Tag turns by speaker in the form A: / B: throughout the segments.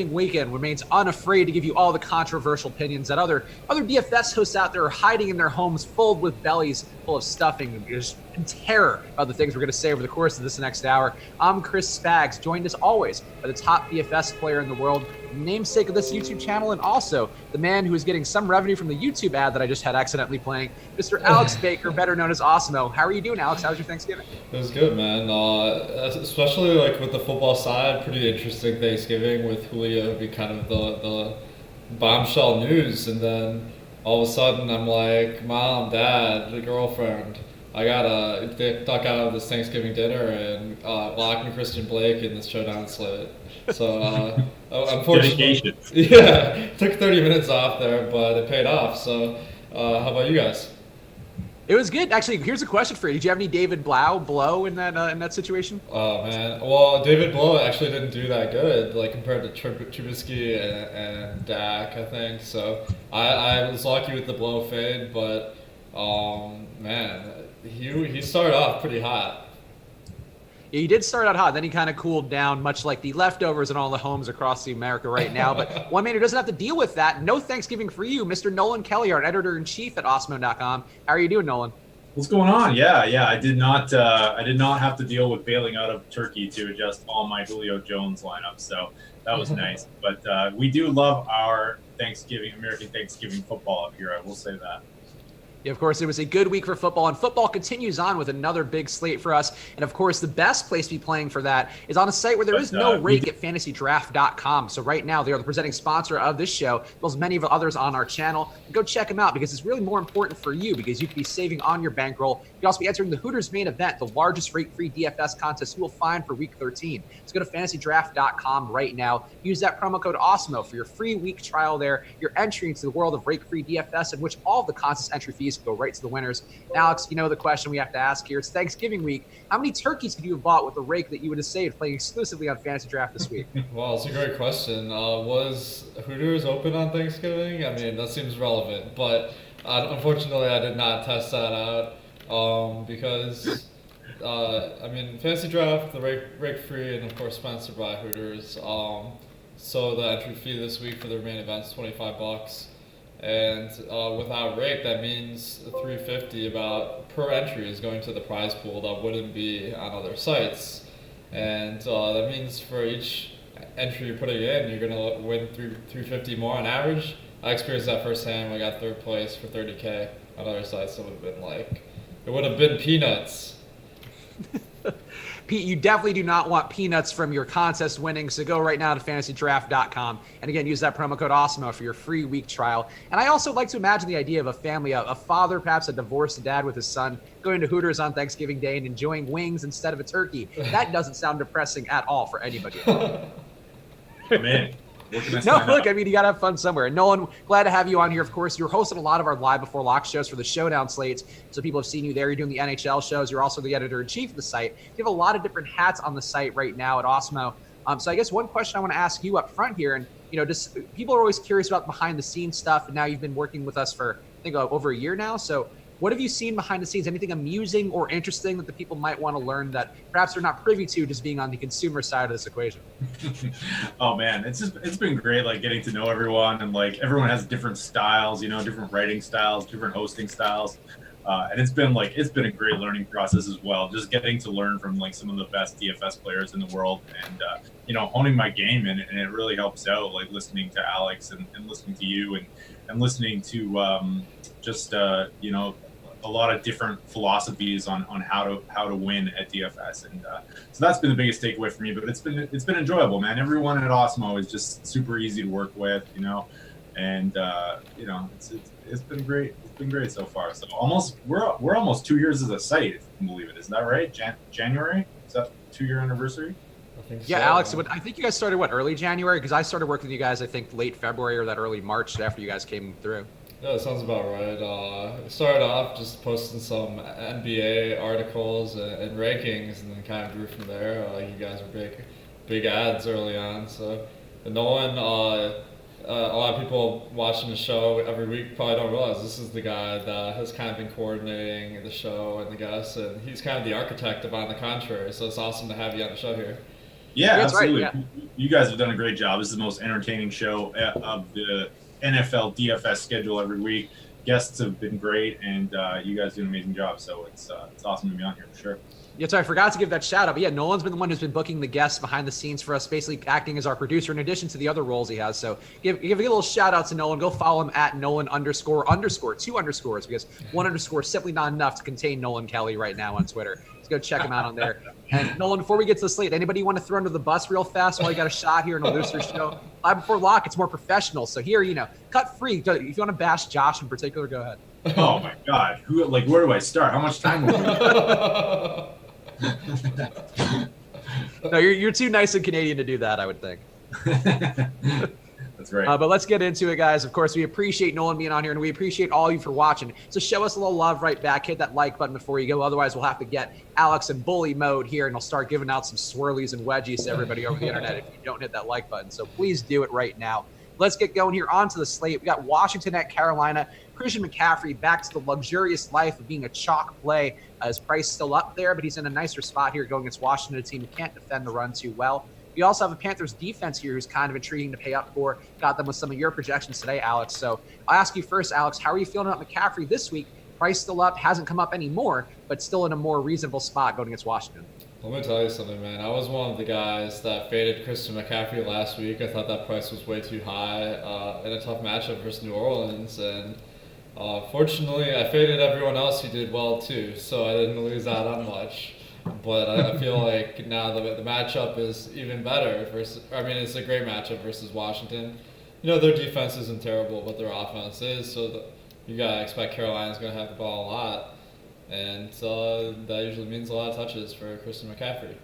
A: weekend remains unafraid to give you all the controversial opinions that other DFS hosts out there are hiding in their homes, full with bellies full of stuffing, just in terror of the things we're going to say over the course of this next hour. I'm Chris Spags, joined as always by the top DFS player in the world, namesake of this YouTube channel, and also the man who is getting some revenue from the YouTube ad that I just had accidentally playing, Mr. Alex Baker, better known as Awesemo. How are you doing, Alex? How was your Thanksgiving?
B: It was good, man. Especially like with the football side, pretty interesting Thanksgiving with Julio be kind of the bombshell news, and then all of a sudden I'm like, Mom, Dad, the girlfriend, I gotta duck out of this Thanksgiving dinner and lock me Christian Blake in this showdown slate. So unfortunately, yeah, took 30 minutes off there, but it paid off. So how about you guys?
A: It was good. Actually, here's a question for you. Did you have any David Blow in that situation?
B: Oh, man. Well, David Blow actually didn't do that good, like, compared to Trubisky and Dak, I think. So I was lucky with the Blow fade, but, man, he started off pretty hot.
A: Yeah, he did start out hot, then he kind of cooled down, much like the leftovers in all the homes across the America right now. But one man who doesn't have to deal with that, no Thanksgiving for you, Mr. Nolan Kelly, our editor-in-chief at Awesemo.com. How are you doing, Nolan?
C: What's going on? Yeah. I did not have to deal with bailing out of Turkey to adjust all my Julio Jones lineups, so that was nice. But we do love our American Thanksgiving football up here. I will say that.
A: Yeah, of course, it was a good week for football, and football continues on with another big slate for us. And of course, the best place to be playing for that is on a site where there is no rake at FantasyDraft.com. So right now, they are the presenting sponsor of this show, as well as many of the others on our channel. Go check them out because it's really more important for you, because you can be saving on your bankroll. You can also be entering the Hooters main event, the largest rake-free DFS contest you will find for Week 13. So go to FantasyDraft.com right now. Use that promo code Awesemo for your free week trial there. Your entry into the world of rake-free DFS, in which all of the contest entry fees go right to the winners. Alex, you know the question we have to ask here. It's Thanksgiving week. How many turkeys could you have bought with the rake that you would have saved playing exclusively on Fantasy Draft this week?
B: Well, it's a great question. Was Hooters open on Thanksgiving? I mean, that seems relevant, but unfortunately I did not test that out because Fantasy Draft, the rake free, and of course sponsored by Hooters. So the entry fee this week for the main event is $25. And without rake, that means $350 about per entry is going to the prize pool that wouldn't be on other sites. And that means for each entry you're putting in, you're going to win $350 more on average. I experienced that firsthand. I got third place for $30K on other sites. So it would have been peanuts.
A: Pete, you definitely do not want peanuts from your contest winnings, so go right now to FantasyDraft.com. And again, use that promo code Awesemo for your free week trial. And I also like to imagine the idea of a family, a father, perhaps a divorced dad with his son, going to Hooters on Thanksgiving Day and enjoying wings instead of a turkey. That doesn't sound depressing at all for anybody.
C: Man.
A: No, look, I mean, you got to have fun somewhere. And Nolan, glad to have you on here. Of course, you're hosting a lot of our Live Before Lock shows for the Showdown slates. So people have seen you there. You're doing the NHL shows. You're also the editor-in-chief of the site. You have a lot of different hats on the site right now at Awesemo. So I guess one question I want to ask you up front here, and just people are always curious about behind-the-scenes stuff, and now you've been working with us for, I think, over a year now. So what have you seen behind the scenes? Anything amusing or interesting that the people might want to learn that perhaps they're not privy to, just being on the consumer side of this equation?
C: Oh man, it's been great, like getting to know everyone, and like everyone has different styles, different writing styles, different hosting styles. And it's been a great learning process as well, just getting to learn from like some of the best DFS players in the world, and honing my game, and it really helps out, like listening to Alex and listening to you and listening to a lot of different philosophies on how to win at DFS, and so that's been the biggest takeaway for me. But it's been enjoyable, man. Everyone at Awesemo is just super easy to work with, and it's been great. It's been great so far. So we're almost 2 years as a site, if you can believe it. Is that right? January? Is that 2-year anniversary?
B: I think so.
A: Yeah, Alex, I think you guys started, early January? Because I started working with you guys, I think, late February or that early March after you guys came through.
B: Yeah, that sounds about right. Started off just posting some NBA articles and rankings, and then kind of grew from there. You guys were big ads early on, so no one, a lot of people watching the show every week probably don't realize this is the guy that has kind of been coordinating the show and the guests, and he's kind of the architect of On the Contrary. So it's awesome to have you on the show here.
C: Yeah,
A: That's right,
C: absolutely.
A: yeah.
C: You guys have done a great job. This is the most entertaining show of the NFL DFS schedule every week. Guests have been great, and you guys do an amazing job. So it's awesome to be on here for sure.
A: Yeah, so I forgot to give that shout out. But yeah, Nolan's been the one who's been booking the guests behind the scenes for us, basically acting as our producer in addition to the other roles he has. So give a little shout out to Nolan. Go follow him at Nolan __, 2 underscores, because 1 underscore is simply not enough to contain Nolan Kelly right now on Twitter. Let's go check him out on there. And Nolan, before we get to the slate, anybody you want to throw under the bus real fast while you got a shot here in a looser show? Live before lock, it's more professional. So here, cut free. If you want to bash Josh in particular, go ahead.
C: Oh my God! Where do I start? How much time?
A: No, you're too nice and Canadian to do that, I would think.
C: That's right.
A: But let's get into it, guys. Of course, we appreciate Nolan being on here, and we appreciate all of you for watching. So show us a little love right back. Hit that like button before you go. Otherwise, we'll have to get Alex in bully mode here, and I'll start giving out some swirlies and wedgies to everybody over the internet if you don't hit that like button. So please do it right now. Let's get going here onto the slate. We got Washington at Carolina. Christian McCaffrey back to the luxurious life of being a chalk play. His price still up there, but he's in a nicer spot here going against Washington, a team who can't defend the run too well. We also have a Panthers defense here who's kind of intriguing to pay up for. Got them with some of your projections today, Alex. So I'll ask you first, Alex, how are you feeling about McCaffrey this week? Price still up, hasn't come up anymore, but still in a more reasonable spot going against Washington.
B: Let me tell you something, man. I was one of the guys that faded Christian McCaffrey last week. I thought that price was way too high in a tough matchup versus New Orleans. And fortunately, I faded everyone else who did well too, so I didn't lose out on much. But I feel like now the matchup is even better. It's a great matchup versus Washington. Their defense isn't terrible, but their offense is. So you got to expect Carolina's going to have the ball a lot. And that usually means a lot of touches for Christian McCaffrey.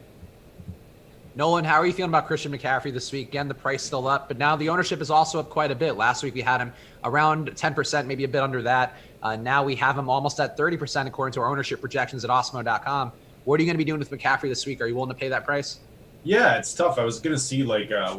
A: Nolan, how are you feeling about Christian McCaffrey this week? Again, the price still up, but now the ownership is also up quite a bit. Last week we had him around 10%, maybe a bit under that. Now we have him almost at 30% according to our ownership projections at Awesemo.com. What are you going to be doing with McCaffrey this week? Are you willing to pay that price?
C: Yeah, it's tough. I was going to see what I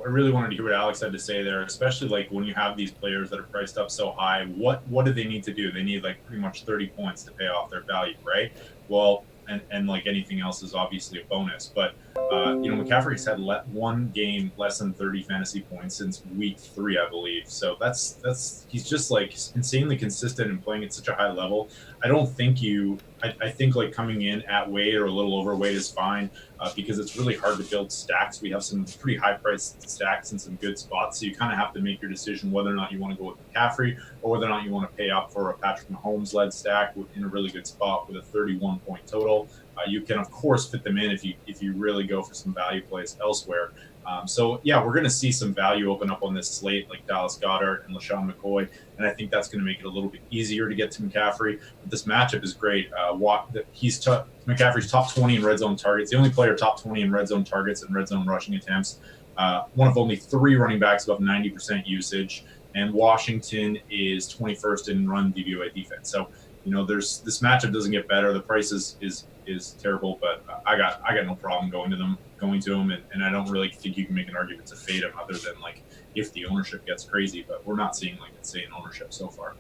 C: really wanted to hear what Alex had to say there, especially when you have these players that are priced up so high. What do they need to do? They need pretty much 30 points to pay off their value, right? Well, and like anything else is obviously a bonus, but McCaffrey's had one game less than 30 fantasy points since week 3, I believe. So that's he's just insanely consistent and playing at such a high level. I don't think I think coming in at weight or a little overweight is fine because it's really hard to build stacks. We have some pretty high priced stacks in some good spots. So you kind of have to make your decision whether or not you want to go with McCaffrey or whether or not you want to pay up for a Patrick Mahomes led stack in a really good spot with a 31 point total. You can of course fit them in if you really go for some value plays elsewhere. So yeah, we're going to see some value open up on this slate like Dallas Goedert and LaShawn McCoy, and I think that's going to make it a little bit easier to get to McCaffrey. But this matchup is great. McCaffrey's top 20 in red zone targets, the only player top 20 in red zone targets and red zone rushing attempts. One of only 3 running backs above 90% usage, and Washington is 21st in run DVOA defense. So this matchup doesn't get better. The price is terrible, but I got no problem going to them, and I don't really think you can make an argument to fade him other than if the ownership gets crazy. But we're not seeing insane ownership so far.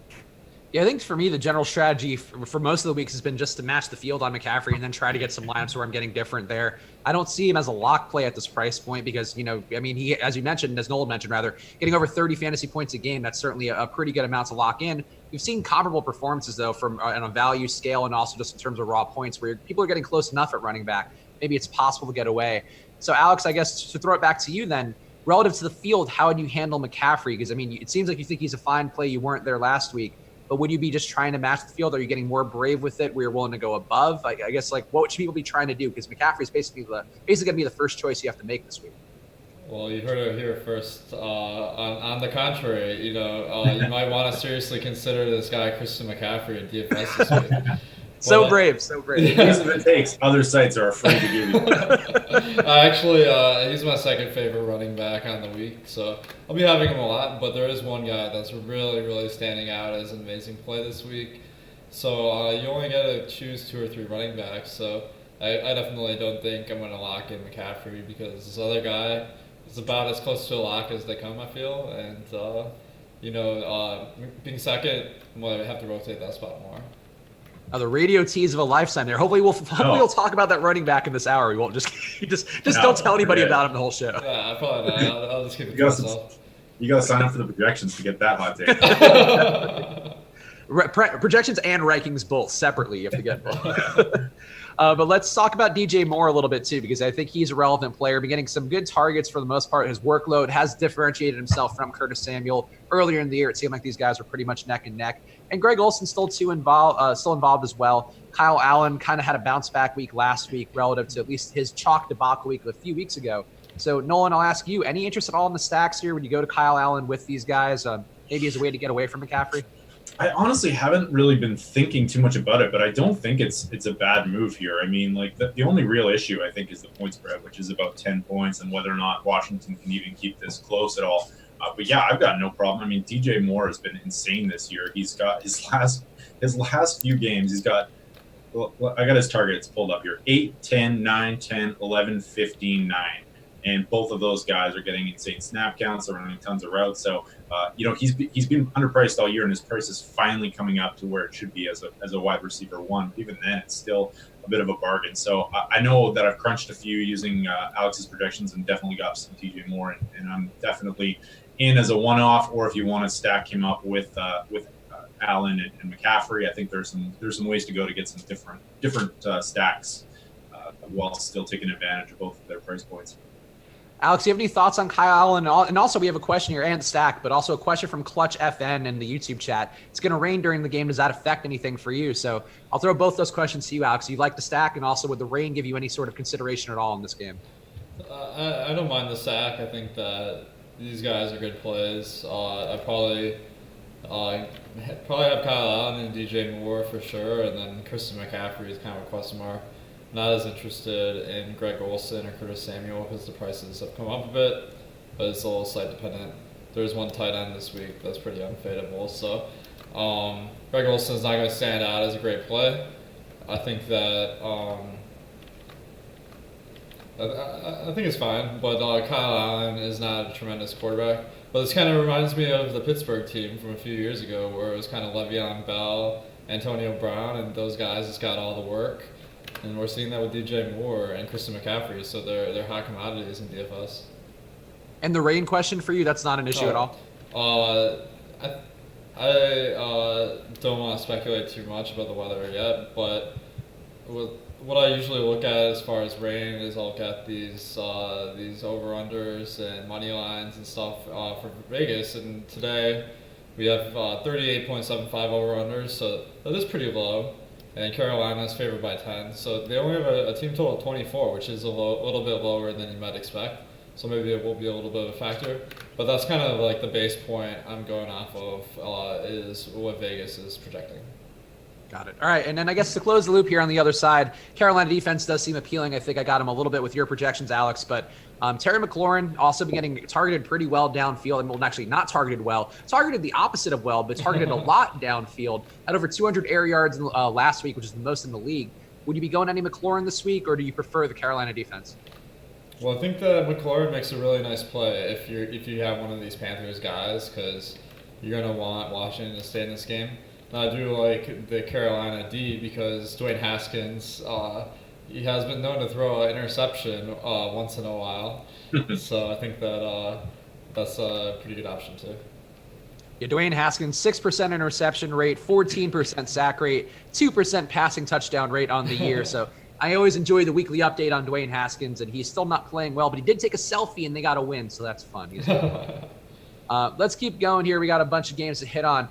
A: Yeah, I think for me, the general strategy for most of the weeks has been just to match the field on McCaffrey and then try to get some lineups where I'm getting different there. I don't see him as a lock play at this price point because, he, as you mentioned, as Nolan mentioned, rather, getting over 30 fantasy points a game, that's certainly a pretty good amount to lock in. We've seen comparable performances, though, from on a value scale and also just in terms of raw points where people are getting close enough at running back. Maybe it's possible to get away. So, Alex, I guess to throw it back to you then, relative to the field, how would you handle McCaffrey? Because, it seems like you think he's a fine play. You weren't there last week. But would you be just trying to match the field? Are you getting more brave with it where you're willing to go above? I guess, what should people be trying to do? Because McCaffrey is basically going to be the first choice you have to make this week.
B: Well, you heard it here first. On the contrary, you might want to seriously consider this guy, Christian McCaffrey, in DFS this week.
A: So brave.
C: These are the takes other sites are afraid to give you.
B: Actually, he's my second favorite running back on the week, so I'll be having him a lot. But there is one guy that's really, really standing out as an amazing play this week. So you only get to choose 2 or 3 running backs. So I definitely don't think I'm going to lock in McCaffrey because this other guy is about as close to a lock as they come, I feel. And being second, I have to rotate that spot more.
A: The radio tease of a lifetime there. Hopefully we'll talk about that running back in this hour. We won't just don't tell anybody about him the whole show.
B: Yeah, probably not. I'll just keep it to myself.
C: You got to sign up for the projections to get that hot take.
A: Projections and rankings both separately. You have to get both. But let's talk about DJ Moore a little bit too, because I think he's a relevant player, been getting some good targets for the most part. His workload has differentiated himself from Curtis Samuel. Earlier in the year, it seemed like these guys were pretty much neck and neck. And Greg Olsen's still involved as well. Kyle Allen kind of had a bounce back week last week relative to at least his chalk debacle week a few weeks ago. So Nolan, I'll ask you, any interest at all in the stacks here when you go to Kyle Allen with these guys, maybe as a way to get away from McCaffrey?
C: I honestly haven't really been thinking too much about it, but I don't think it's a bad move here. I mean, like the only real issue I think is the point spread, which is about 10 points, and whether or not Washington can even keep this close at all. But yeah, I've got no problem. I mean, DJ Moore has been insane this year. He's got his last few games. He's got, I got his targets pulled up here: 8, 10, 9, 10, 11, 15, 9. And both of those guys are getting insane snap counts. They're running tons of routes. So, he's been underpriced all year, and his price is finally coming up to where it should be as a wide receiver one. Even then, it's still a bit of a bargain. So I know that I've crunched a few using Alex's projections and definitely got some DJ Moore, and I'm definitely in as a one-off. Or if you want to stack him up with Allen and McCaffrey, I think there's some ways to go to get some different stacks while still taking advantage of both of their price points.
A: Alex, do you have any thoughts on Kyle Allen? And also, we have a question here, and stack, but also a question from Clutch FN in the YouTube chat. It's going to rain during the game. Does that affect anything for you? So I'll throw both those questions to you, Alex. Do you like the stack, and also would the rain give you any sort of consideration at all in this game?
B: I don't mind the stack. I think that these guys are good plays. I probably have Kyle Allen and DJ Moore for sure, and then Christian McCaffrey is kind of a question mark. Not as interested in Greg Olsen or Curtis Samuel because the prices have come up a bit, but it's a little site dependent. There's one tight end this week that's pretty unfadable, so Greg Olsen is not going to stand out as a great play. I think that I think it's fine, but Kyle Allen is not a tremendous quarterback. But this kind of reminds me of the Pittsburgh team from a few years ago, where it was kind of Le'Veon Bell, Antonio Brown, and those guys just got all the work. And we're seeing that with DJ Moore and Christian McCaffrey, so they're high commodities in DFS.
A: And the rain question for you, that's not an issue at all?
B: I don't want to speculate too much about the weather yet, but what I usually look at as far as rain is I'll look at these over-unders and money lines and stuff for Vegas. And today we have 38.75 over-unders, so that is pretty low. And Carolina is favored by 10. So they only have a team total of 24, which is a little bit lower than you might expect. So maybe it will be a little bit of a factor. But that's kind of like the base point I'm going off of is what Vegas is projecting.
A: Got it. All right, and then I guess to close the loop here on the other side, Carolina defense does seem appealing. I think I got him a little bit with your projections, Alex, but Terry McLaurin also been getting targeted pretty well downfield, and well, actually not targeted well, targeted the opposite of well, but targeted a lot downfield. Had over 200 air yards last week, which is the most in the league. Would you be going any McLaurin this week, or do you prefer the Carolina defense?
B: Well, I think that McLaurin makes a really nice play if you have one of these Panthers guys, because you're going to want Washington to stay in this game. I do like the Carolina D because Dwayne Haskins, he has been known to throw an interception once in a while. So I think that that's a pretty good option too.
A: Yeah, Dwayne Haskins, 6% interception rate, 14% sack rate, 2% passing touchdown rate on the year. So I always enjoy the weekly update on Dwayne Haskins, and he's still not playing well, but he did take a selfie and they got a win, so that's fun. Let's keep going here. We got a bunch of games to hit on.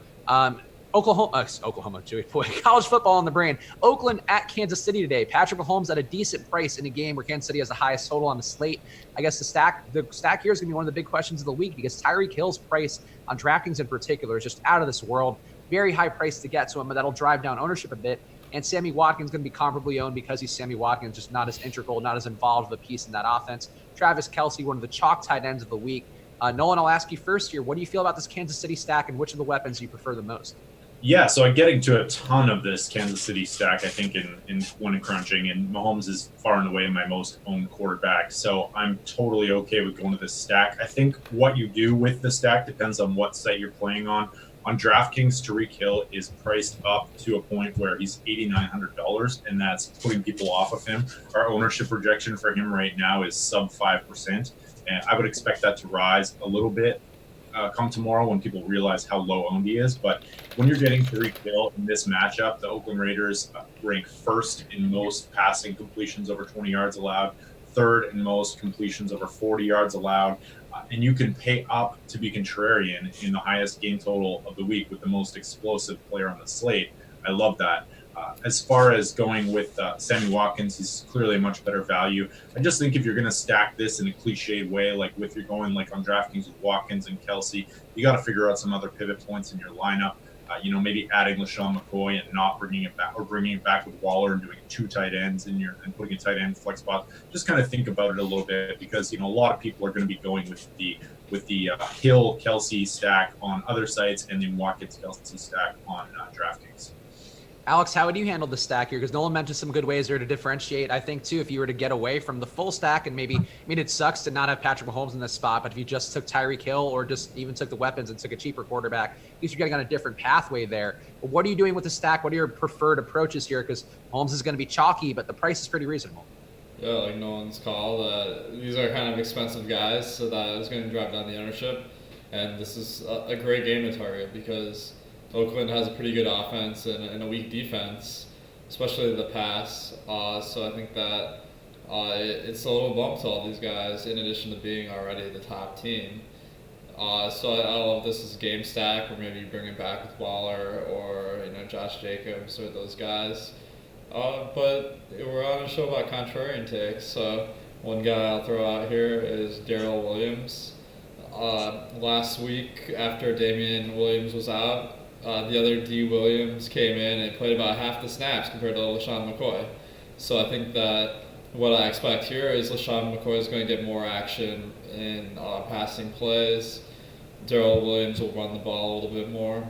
A: Oklahoma, Joey boy, college football on the brain. Oakland at Kansas City today. Patrick Mahomes at a decent price in a game where Kansas City has the highest total on the slate. I guess the stack here is going to be one of the big questions of the week because Tyreek Hill's price on DraftKings in particular is just out of this world. Very high price to get to him, but that'll drive down ownership a bit. And Sammy Watkins going to be comparably owned because he's Sammy Watkins, just not as integral, not as involved with a piece in that offense. Travis Kelce, one of the chalk tight ends of the week. Nolan, I'll ask you first here. What do you feel about this Kansas City stack, and which of the weapons do you prefer the most?
C: Yeah, so I'm getting to a ton of this Kansas City stack, I think, in when crunching, and Mahomes is far and away my most owned quarterback. So I'm totally okay with going to this stack. I think what you do with the stack depends on what site you're playing on. On DraftKings, Tariq Hill is priced up to a point where he's $8,900, and that's putting people off of him. Our ownership projection for him right now is sub 5%, and I would expect that to rise a little bit come tomorrow when people realize how low owned he is. But when you're getting Tariq Hill in this matchup, the Oakland Raiders rank first in most passing completions over 20 yards allowed, third in most completions over 40 yards allowed. And you can pay up to be contrarian in the highest game total of the week with the most explosive player on the slate. I love that. As far as going with Sammy Watkins, he's clearly a much better value. I just think if you're going to stack this in a cliched way, like with you're going like on DraftKings with Watkins and Kelsey, you got to figure out some other pivot points in your lineup. Maybe adding LaShawn McCoy and not bringing it back, or bringing it back with Waller and doing 2 tight ends and putting a tight end flex spot. Just kind of think about it a little bit, because a lot of people are going to be going with the Hill Kelsey stack on other sites and then Watkins Kelsey stack on DraftKings.
A: Alex, how would you handle the stack here? Because Nolan mentioned some good ways there to differentiate. I think, too, if you were to get away from the full stack and it sucks to not have Patrick Mahomes in this spot, but if you just took Tyreek Hill or just even took the weapons and took a cheaper quarterback, at least you're getting on a different pathway there. But what are you doing with the stack? What are your preferred approaches here? Because Mahomes is going to be chalky, but the price is pretty reasonable.
B: Yeah, like Nolan's call, these are kind of expensive guys, so that is going to drive down the ownership. And this is a great game to target because Oakland has a pretty good offense and a weak defense, especially the pass. So I think that it's a little bump to all these guys, in addition to being already the top team. So I love this as a game stack, or maybe bring it back with Waller or Josh Jacobs or those guys. But we're on a show about contrarian takes. So one guy I'll throw out here is Darrell Williams. Last week, after Damian Williams was out, the other D. Williams came in and played about half the snaps compared to LaShawn McCoy. So I think that what I expect here is LaShawn McCoy is going to get more action in passing plays. Darrell Williams will run the ball a little bit more.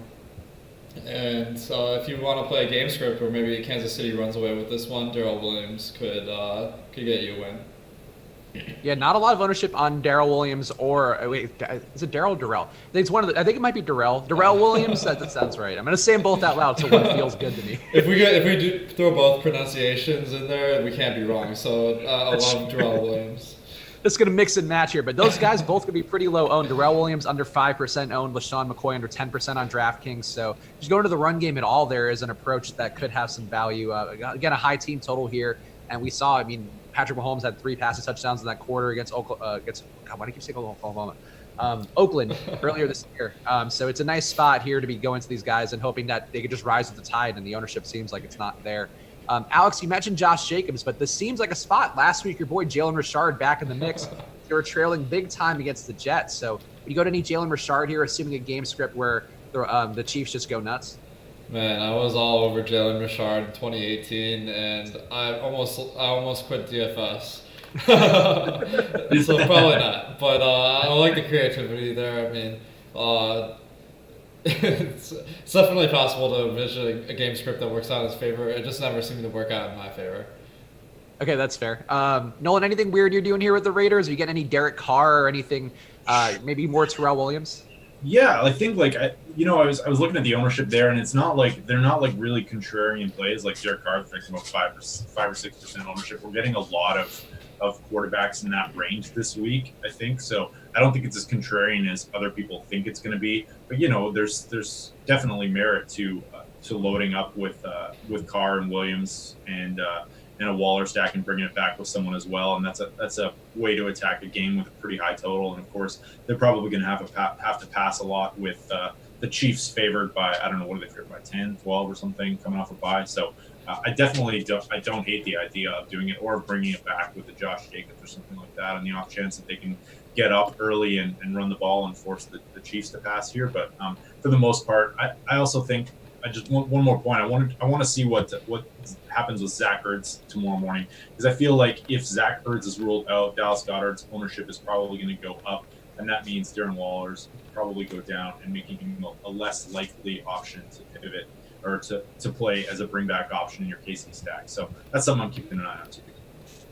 B: And if you want to play a game script where maybe Kansas City runs away with this one, Darrell Williams could get you a win.
A: Yeah, not a lot of ownership on Darrell Williams is it Darrell or Darrell? I think it's one of the. I think it might be Darrell. Darrell Williams. That sounds right. I'm going to say them both out loud so one feels good to me.
B: If we do throw both pronunciations in there, we can't be wrong. So I love Darrell Williams.
A: Just going to mix and match here, but those guys both going to be pretty low owned. Darrell Williams under 5% owned, LaShawn McCoy under 10% on DraftKings. So just going to the run game at all there is an approach that could have some value. Again, a high team total here, and we saw. Patrick Mahomes had 3 passing touchdowns in that quarter against Oakland. God, why do you keep saying Oklahoma? Oakland earlier this year. So it's a nice spot here to be going to these guys and hoping that they could just rise with the tide, and the ownership seems like it's not there. Alex, you mentioned Josh Jacobs, but this seems like a spot. Last week, your boy Jalen Richard back in the mix. They were trailing big time against the Jets. So would you go to any Jalen Richard here, assuming a game script where the Chiefs just go nuts?
B: Man, I was all over Jalen Richard in 2018, and I almost quit DFS. So probably not. But I like the creativity there. It's definitely possible to envision a game script that works out in his favor. It just never seemed to work out in my favor.
A: Okay, that's fair. Nolan, anything weird you're doing here with the Raiders? Are you getting any Derek Carr or anything? Maybe more Terrell Williams?
C: Yeah, I think I was looking at the ownership there, and it's not like they're not like really contrarian plays like Derek Carr, thinking about 5 or 6% ownership. We're getting a lot of quarterbacks in that range this week, I think. So I don't think it's as contrarian as other people think it's going to be. But there's definitely merit to loading up with Carr and Williams and a Waller stack and bringing it back with someone as well. And that's a way to attack a game with a pretty high total. And of course, they're probably going to have to pass a lot with the Chiefs favored by, I don't know, what are they favored by, 10, 12 or something, coming off a bye. So I definitely don't hate the idea of doing it or bringing it back with the Josh Jacobs or something like that on the off chance that they can get up early and run the ball and force the Chiefs to pass here. But for the most part, I also think, I just want one more point. I want to see what happens with Zach Ertz tomorrow morning, because I feel like if Zach Ertz is ruled out, Dallas Goedert's ownership is probably going to go up, and that means Darren Waller's probably go down and making him a less likely option to pivot or to play as a bring back option in your KC stack. So that's something I'm keeping an eye on too.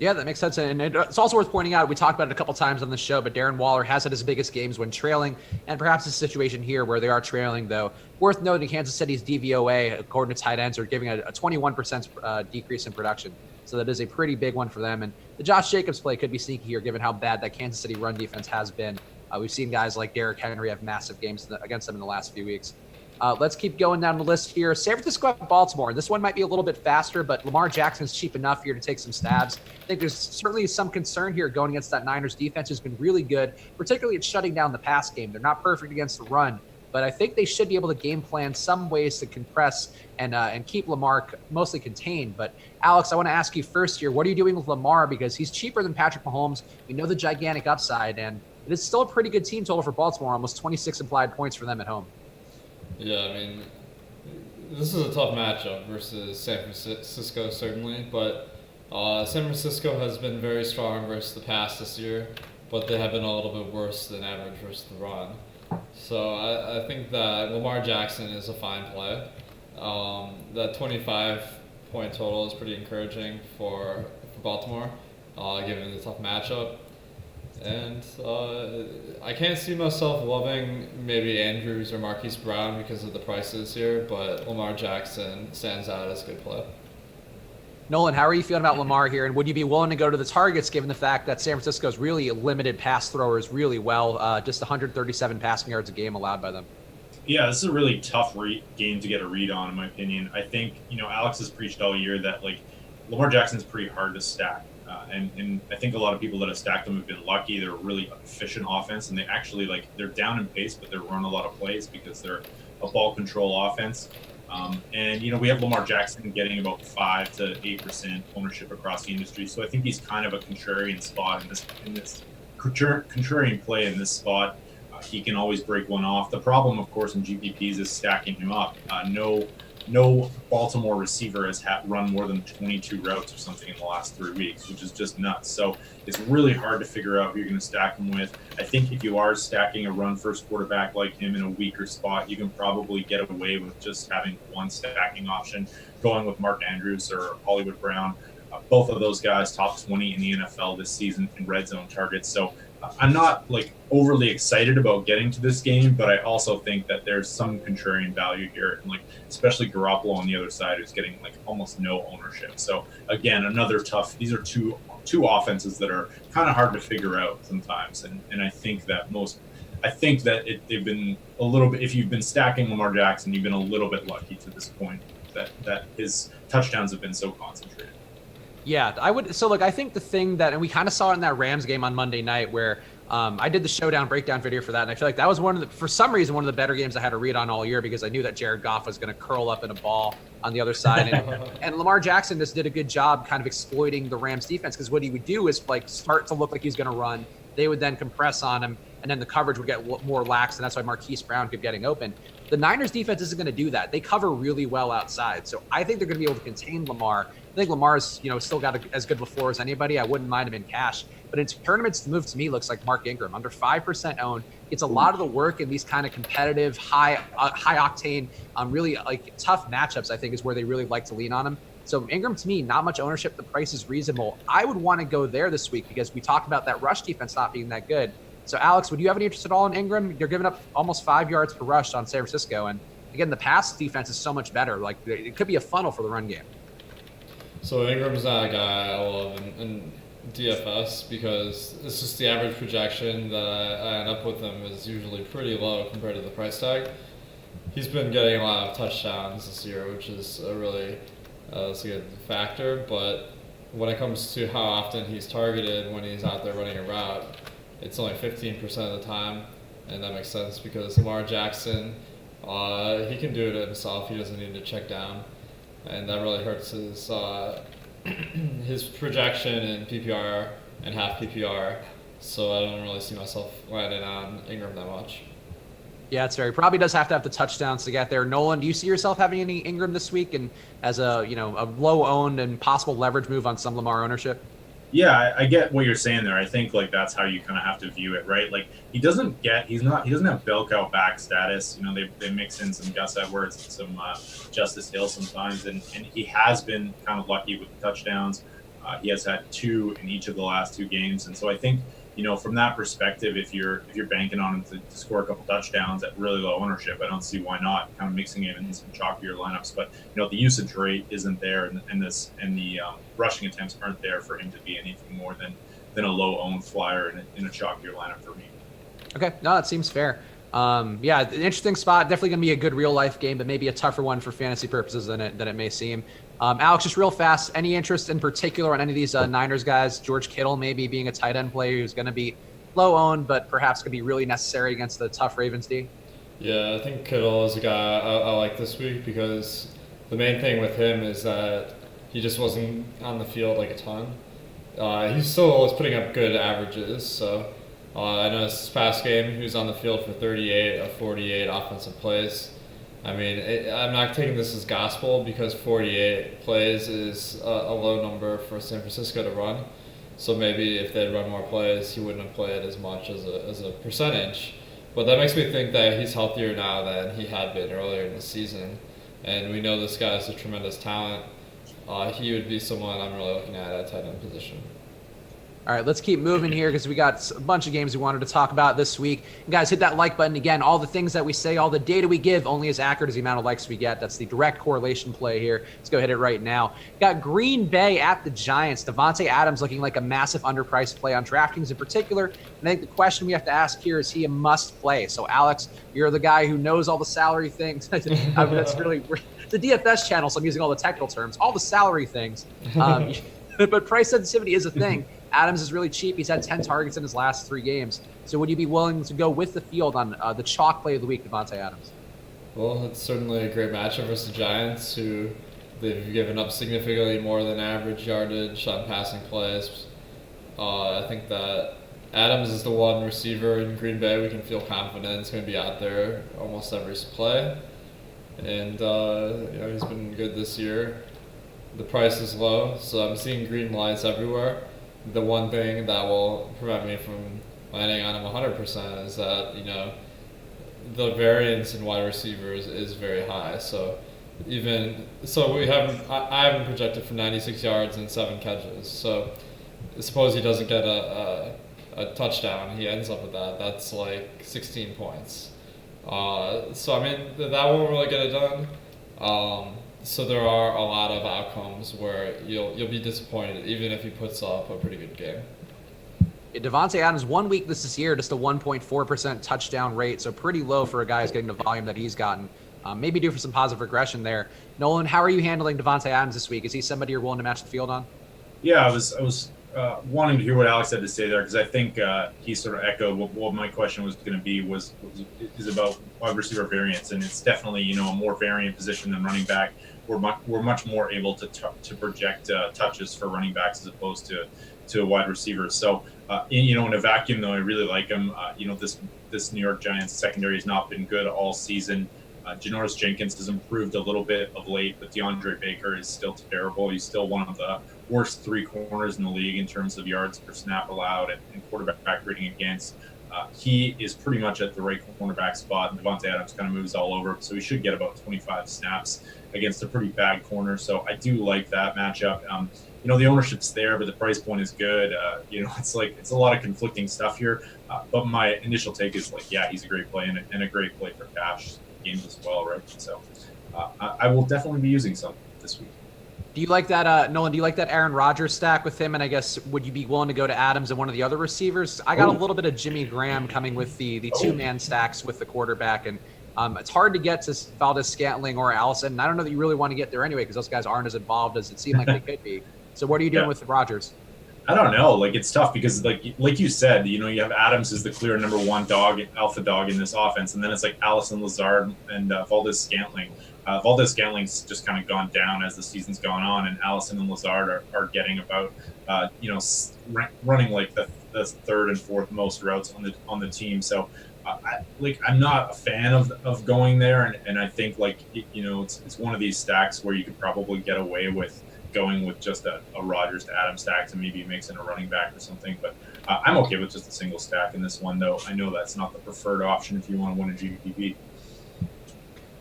A: Yeah, that makes sense. And it's also worth pointing out, we talked about it a couple times on the show, but Darren Waller has had his biggest games when trailing, and perhaps a situation here where they are trailing, though. Worth noting, Kansas City's DVOA, according to tight ends, are giving a 21% decrease in production. So that is a pretty big one for them. And the Josh Jacobs play could be sneaky here, given how bad that Kansas City run defense has been. We've seen guys like Derrick Henry have massive games against them in the last few weeks. Let's keep going down the list here. San Francisco at Baltimore. This one might be a little bit faster, but Lamar Jackson's cheap enough here to take some stabs. I think there's certainly some concern here going against that Niners defense has been really good, particularly at shutting down the pass game. They're not perfect against the run, but I think they should be able to game plan some ways to compress and keep Lamar mostly contained. But Alex, I want to ask you first here, what are you doing with Lamar? Because he's cheaper than Patrick Mahomes. We know the gigantic upside, and it is still a pretty good team total for Baltimore, almost 26 implied points for them at home.
B: Yeah, I mean, this is a tough matchup versus San Francisco, certainly, but San Francisco has been very strong versus the pass this year, but they have been a little bit worse than average versus the run. So I think that Lamar Jackson is a fine play. That 25-point total is pretty encouraging for Baltimore, given the tough matchup. And I can't see myself loving maybe Andrews or Marquise Brown because of the prices here, but Lamar Jackson stands out as a good play.
A: Nolan, how are you feeling about Lamar here? And would you be willing to go to the targets given the fact that San Francisco's really limited pass throwers really well, just 137 passing yards a game allowed by them?
C: Yeah, this is a really tough game to get a read on, in my opinion. I think, Alex has preached all year that, Lamar Jackson's pretty hard to stack. And I think a lot of people that have stacked them have been lucky. They're a really efficient offense, and they actually, they're down in pace, but they're running a lot of plays because they're a ball control offense. We have Lamar Jackson getting about 5 to 8% ownership across the industry. So I think he's kind of a contrarian spot in this contrarian play in this spot. He can always break one off. The problem, of course, in GPPs is stacking him up. No Baltimore receiver has run more than 22 routes or something in the last 3 weeks, which is just nuts. So it's really hard to figure out who you're going to stack him with. I think if you are stacking a run-first quarterback like him in a weaker spot, you can probably get away with just having one stacking option, going with Mark Andrews or Hollywood Brown. Both of those guys top 20 in the NFL this season in red zone targets. So I'm not overly excited about getting to this game, but I also think that there's some contrarian value here, and especially Garoppolo on the other side, who's getting almost no ownership. So again, another tough. These are two offenses that are kind of hard to figure out sometimes, and I think that they've been a little bit. If you've been stacking Lamar Jackson, you've been a little bit lucky to this point that his touchdowns have been so concentrated.
A: Yeah, I would. So, I think the thing that, and we kind of saw it in that Rams game on Monday night where I did the showdown breakdown video for that, and I feel like that was for some reason, one of the better games I had to read on all year because I knew that Jared Goff was going to curl up in a ball on the other side. And Lamar Jackson just did a good job kind of exploiting the Rams defense because what he would do is start to look like he's going to run. They would then compress on him, and then the coverage would get more lax, and that's why Marquise Brown kept getting open. The Niners defense isn't going to do that. They cover really well outside. So I think they're going to be able to contain Lamar. I think Lamar's, still got as good of a floor as anybody. I wouldn't mind him in cash. But in tournaments, the move to me looks like Mark Ingram, under 5% owned. Gets a lot of the work in these kind of competitive, high octane, really tough matchups, I think, is where they really like to lean on him. So Ingram, to me, not much ownership. The price is reasonable. I would want to go there this week because we talked about that rush defense not being that good. So, Alex, would you have any interest at all in Ingram? You're giving up almost 5 yards per rush on San Francisco. And, again, the pass defense is so much better. It could be a funnel for the run game.
B: So Ingram's not a guy I love in DFS because it's just the average projection that I end up with him is usually pretty low compared to the price tag. He's been getting a lot of touchdowns this year, which is a really it's a good factor. But when it comes to how often he's targeted when he's out there running a route, it's only 15% of the time, and that makes sense because Lamar Jackson, he can do it himself. He doesn't need to check down, and that really hurts his his projection in PPR and half PPR. So I don't really see myself landing on Ingram that much.
A: Yeah, it's very probably does have to have the touchdowns to get there. Nolan, do you see yourself having any Ingram this week and as a a low owned and possible leverage move on some Lamar ownership?
C: Yeah, I get what you're saying there. I think that's how you kind of have to view it, right? He doesn't have bell cow back status. They mix in some Gus Edwards and some Justice Hill sometimes, and he has been kind of lucky with the touchdowns. He has had 2 in each of the last 2 games, and so I think, from that perspective, if you're banking on him to score a couple touchdowns at really low ownership, I don't see why not kind of mixing it in some chalkier lineups. But the usage rate isn't there, and the rushing attempts aren't there for him to be anything more than a low owned flyer in a chalkier lineup for me.
A: Okay, no, that seems fair. Yeah, an interesting spot. Definitely going to be a good real life game, but maybe a tougher one for fantasy purposes than it may seem. Alex, just real fast, any interest in particular on any of these Niners guys? George Kittle maybe being a tight end player who's going to be low owned, but perhaps could be really necessary against the tough Ravens D?
B: Yeah, I think Kittle is a guy I like this week because the main thing with him is that he just wasn't on the field like a ton. He still was putting up good averages, so I know this past game he was on the field for 38 of 48 offensive plays. I mean, I'm not taking this as gospel because 48 plays is a low number for San Francisco to run. So maybe if they'd run more plays, he wouldn't have played as much as a percentage. But that makes me think that he's healthier now than he had been earlier in the season. And we know this guy is a tremendous talent. He would be someone I'm really looking at tight end position.
A: All right, let's keep moving here because we got a bunch of games we wanted to talk about this week. And guys, hit that like button again. All the things that we say, all the data we give, only as accurate as the amount of likes we get. That's the direct correlation play here. Let's go hit it right now. Got Green Bay at the Giants. Davante Adams looking like a massive underpriced play on DraftKings in particular. And I think the question we have to ask here is he a must play? So Alex, you're the guy who knows all the salary things. That's really the DFS channel, so I'm using all the technical terms, all the salary things. But price sensitivity is a thing. Adams is really cheap. He's had 10 targets in his last 3 games. So would you be willing to go with the field on the chalk play of the week, Davante Adams?
B: Well, it's certainly a great matchup versus the Giants, who they've given up significantly more than average yardage on passing plays. I think that Adams is the one receiver in Green Bay we can feel confident is going to be out there almost every play. And he's been good this year. The price is low, so I'm seeing green lights everywhere. The one thing that will prevent me from landing on him 100% is that the variance in wide receivers is very high. So I have him projected for 96 yards and 7 catches. So suppose he doesn't get a touchdown, he ends up with that. That's like 16 points. So I mean that won't really get it done. So there are a lot of outcomes where you'll be disappointed even if he puts up a pretty good game.
A: Davante Adams, 1 week this year, just a 1.4% touchdown rate, so pretty low for a guy who's getting the volume that he's gotten. Maybe due for some positive regression there. Nolan, how are you handling Davante Adams this week? Is he somebody you're willing to match the field on?
C: Yeah, I was wanting to hear what Alex had to say there because I think he sort of echoed what my question was going to be is about wide receiver variance, and it's definitely a more variant position than running back. We're much more able to project touches for running backs as opposed to wide receivers. So in a vacuum though, I really like him. This New York Giants secondary has not been good all season. Janoris Jenkins has improved a little bit of late, but DeAndre Baker is still terrible. He's still one of the worst 3 corners in the league in terms of yards per snap allowed and quarterback rating against. He is pretty much at the right cornerback spot, and Davante Adams kind of moves all over, so he should get about 25 snaps against a pretty bad corner. So I do like that matchup. The ownership's there, but the price point is good. It's a lot of conflicting stuff here. But my initial take is he's a great play and a great play for cash games as well, right? So I will definitely be using some this week.
A: Do you like that, Nolan? Do you like that Aaron Rodgers stack with him? And I guess would you be willing to go to Adams and one of the other receivers? I got a little bit of Jimmy Graham coming with the 2-man stacks with the quarterback, and it's hard to get to Valdez-Scantling or Allison. And I don't know that you really want to get there anyway because those guys aren't as involved as it seemed like they could be. So what are you doing with Rodgers?
C: I don't know. It's tough because like you said, you have Adams as the clear number 1 dog, alpha dog in this offense, and then it's Allison, Lazard, and Valdez-Scantling. Valdez-Scantling's just kind of gone down as the season's gone on, and Allison and Lazard are getting about running the 3rd and 4th most routes on the team. So I'm not a fan of going there, and I think it's one of these stacks where you could probably get away with going with just a Rodgers to Adams stack and maybe mix in a running back or something. But I'm okay with just a single stack in this one, though. I know that's not the preferred option if you want to win a GPP.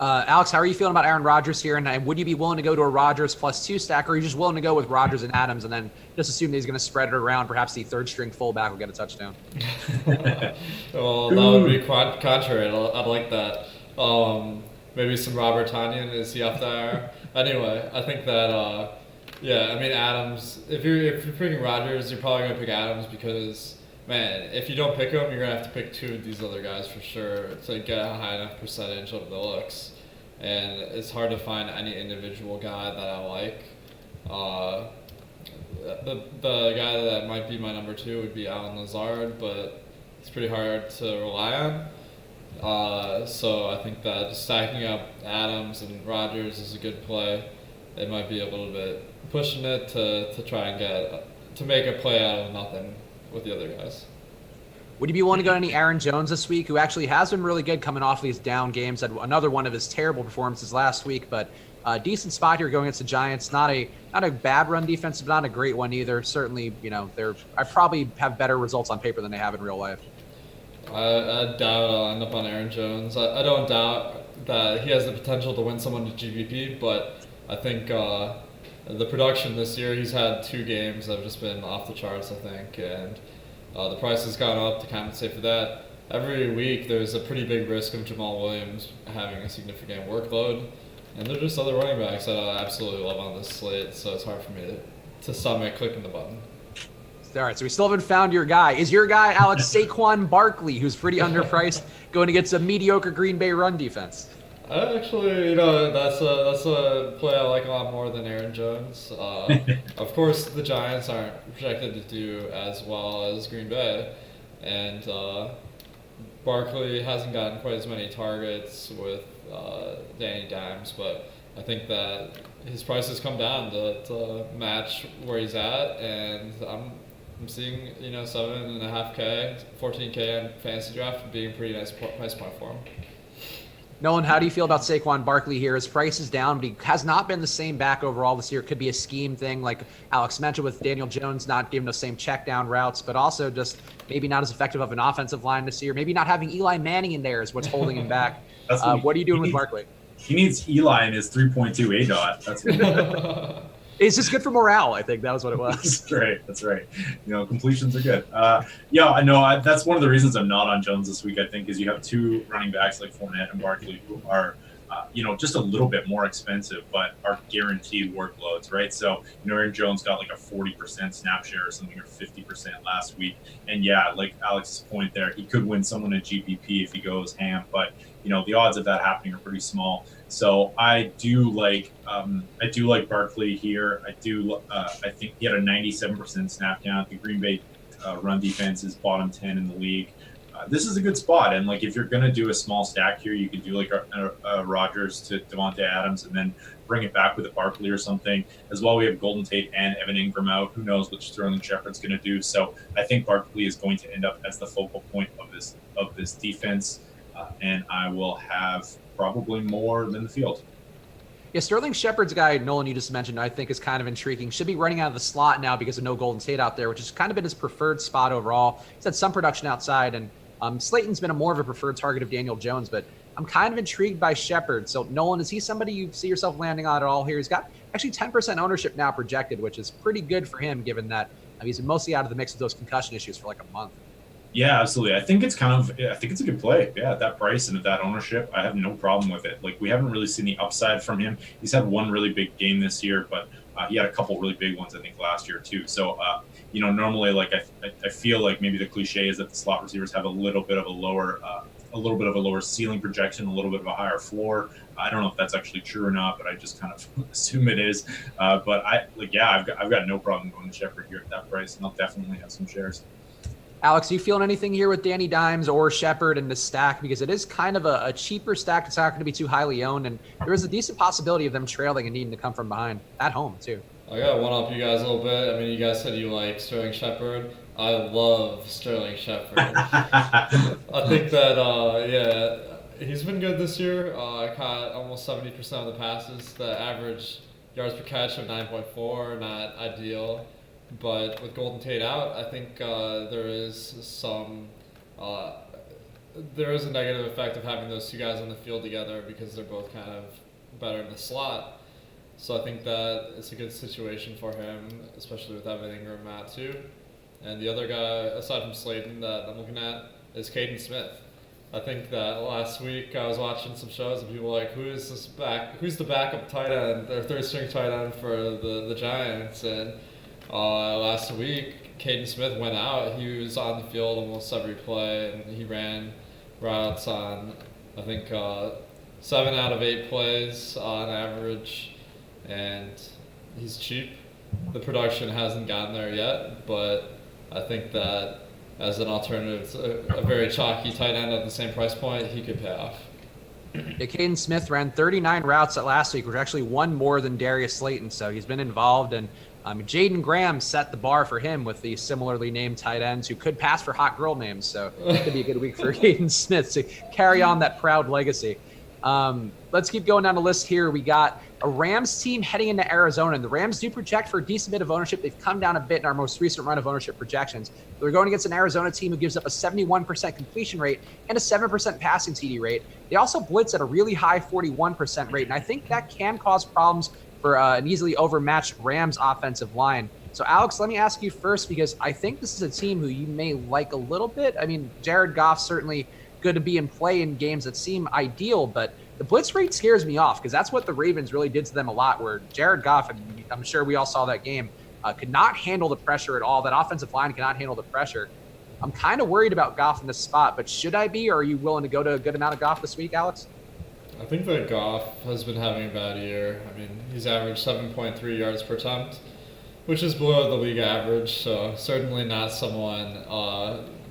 A: Alex, how are you feeling about Aaron Rodgers here? And would you be willing to go to a Rodgers +2 stack, or are you just willing to go with Rodgers and Adams and then just assume that he's going to spread it around? Perhaps the third string fullback will get a touchdown.
B: Well, that would be contrary. I'd like that. Maybe some Robert Tanyan. Is he up there? Anyway, I think that yeah. I mean, Adams. If you're picking Rodgers, you're probably gonna pick Adams because, man, if you don't pick him, you're gonna have to pick two of these other guys for sure to get a high enough percentage of the looks. And it's hard to find any individual guy that I like. The guy that might be my number 2 would be Alan Lazard, but it's pretty hard to rely on. So I think that just stacking up Adams and Rodgers is a good play. It might be a little bit pushing it to try and make a play out of nothing with the other guys.
A: Would you be willing to go to any Aaron Jones this week, who actually has been really good coming off these down games? Had another one of his terrible performances last week, but a decent spot here going against the Giants. Not a bad run defense, but not a great one either. Certainly, I probably have better results on paper than they have in real life.
B: I doubt I'll end up on Aaron Jones. I don't doubt that he has the potential to win someone to GPP, but I think the production this year, he's had 2 games that have just been off the charts, I think, and the price has gone up to compensate for that. Every week there's a pretty big risk of Jamal Williams having a significant workload, and there are just other running backs that I absolutely love on this slate, so it's hard for me to stomach clicking the button.
A: All right, so we still haven't found your guy. Is your guy Alex Saquon Barkley, who's pretty underpriced, going against a mediocre Green Bay run defense?
B: Actually, that's a play I like a lot more than Aaron Jones. Of course, the Giants aren't projected to do as well as Green Bay, and Barkley hasn't gotten quite as many targets with Danny Dimes, but I think that his price has come down to match where he's at, and I'm seeing 7.5K, 14K on FantasyDraft being a pretty nice price point for him.
A: Nolan, how do you feel about Saquon Barkley here? His price is down, but he has not been the same back overall this year. It could be a scheme thing, like Alex mentioned, with Daniel Jones not giving those same check down routes, but also just maybe not as effective of an offensive line this year. Maybe not having Eli Manning in there is what's holding him back. What are you doing with Barkley?
C: He needs Eli in his 3.2 ADOT. That's what
A: It's just good for morale, I think. That was what it was.
C: That's right. Completions are good. I know. That's one of the reasons I'm not on Jones this week, I think, is you have 2 running backs like Fournette and Barkley who are, just a little bit more expensive, but are guaranteed workloads, right? So, Aaron Jones got like a 40% snap share or something, or 50% last week. And yeah, like Alex's point there, he could win someone at GPP if he goes ham, but the odds of that happening are pretty small. So I do like Barkley here. I think he had a 97% snap count. The Green Bay run defense is bottom 10 in the league. This is a good spot, and like if you're gonna do a small stack here, you could do like a Rodgers to Devontae Adams, and then bring it back with a Barkley or something. As well, we have Golden Tate and Evan Ingram out. Who knows what Sterling Shepard's gonna do? So I think Barkley is going to end up as the focal point of this defense, and I will have probably more than the field.
A: Yeah, Sterling Shepard's guy, Nolan, you just mentioned, I think is kind of intriguing. Should be running out of the slot now because of no Golden Tate out there, which has kind of been his preferred spot overall. He's had some production outside, and Slayton's been more of a preferred target of Daniel Jones, but I'm kind of intrigued by Shepard. So, Nolan, is he somebody you see yourself landing on at all here? He's got actually 10% ownership now projected, which is pretty good for him, given that he's been mostly out of the mix with those concussion issues for like a month.
C: Yeah, absolutely. I think it's a good play. Yeah, at that price and at that ownership, I have no problem with it. Like, we haven't really seen the upside from him. He's had one really big game this year, but he had a couple really big ones, I think, last year too. So, normally, like I feel like maybe the cliche is that the slot receivers have a little bit of a lower ceiling projection, a little bit of a higher floor. I don't know if that's actually true or not, but I just kind of assume it is. But I've got no problem going to Shepard here at that price, and I'll definitely have some shares.
A: Alex, are you feeling anything here with Danny Dimes or Shepard in the stack? Because it is kind of a cheaper stack. It's not going to be too highly owned, and there is a decent possibility of them trailing and needing to come from behind at home, too.
B: I got to one-up you guys a little bit. I mean, you guys said you like Sterling Shepard. I love Sterling Shepard. I think that, he's been good this year. I caught almost 70% of the passes. The average yards per catch of 9.4, not ideal. But with Golden Tate out, I think there is some there is a negative effect of having those two guys on the field together because they're both kind of better in the slot. So I think that it's a good situation for him, especially with Evan Ingram out too. And the other guy, aside from Slayton, that I'm looking at is Caden Smith. I think that last week I was watching some shows and people were like, who's the backup tight end, their third string tight end for the Giants? And last week, Caden Smith went out. He was on the field almost every play, and he ran routes on, I think, 7 out of 8 plays on average, and he's cheap. The production hasn't gotten there yet, but I think that as an alternative to a very chalky tight end at the same price point, he could pay off.
A: Yeah, Caden Smith ran 39 routes at last week, which actually one more than Darius Slayton, so he's been involved. And Jaden Graham set the bar for him with the similarly named tight ends who could pass for hot girl names, so it could be a good week for Caden Smith to carry on that proud legacy. Let's keep going down the list here. We got a Rams team heading into Arizona, and the Rams do project for a decent bit of ownership. They've come down a bit in our most recent run of ownership projections. They're going against an Arizona team who gives up a 71% completion rate and a 7% passing TD rate. They also blitz at a really high 41% rate, and I think that can cause problems for an easily overmatched Rams offensive line. So, Alex, let me ask you first, because I think this is a team who you may like a little bit. I mean, Jared Goff's certainly good to be in play in games that seem ideal, but the blitz rate scares me off because that's what the Ravens really did to them a lot, where Jared Goff, and I'm sure we all saw that game, could not handle the pressure at all. That offensive line cannot handle the pressure. I'm kind of worried about Goff in this spot, but should I be, or are you willing to go to a good amount of Goff this week, Alex?
B: I think that Goff has been having a bad year. I mean, he's averaged 7.3 yards per attempt, which is below the league average, so certainly not someone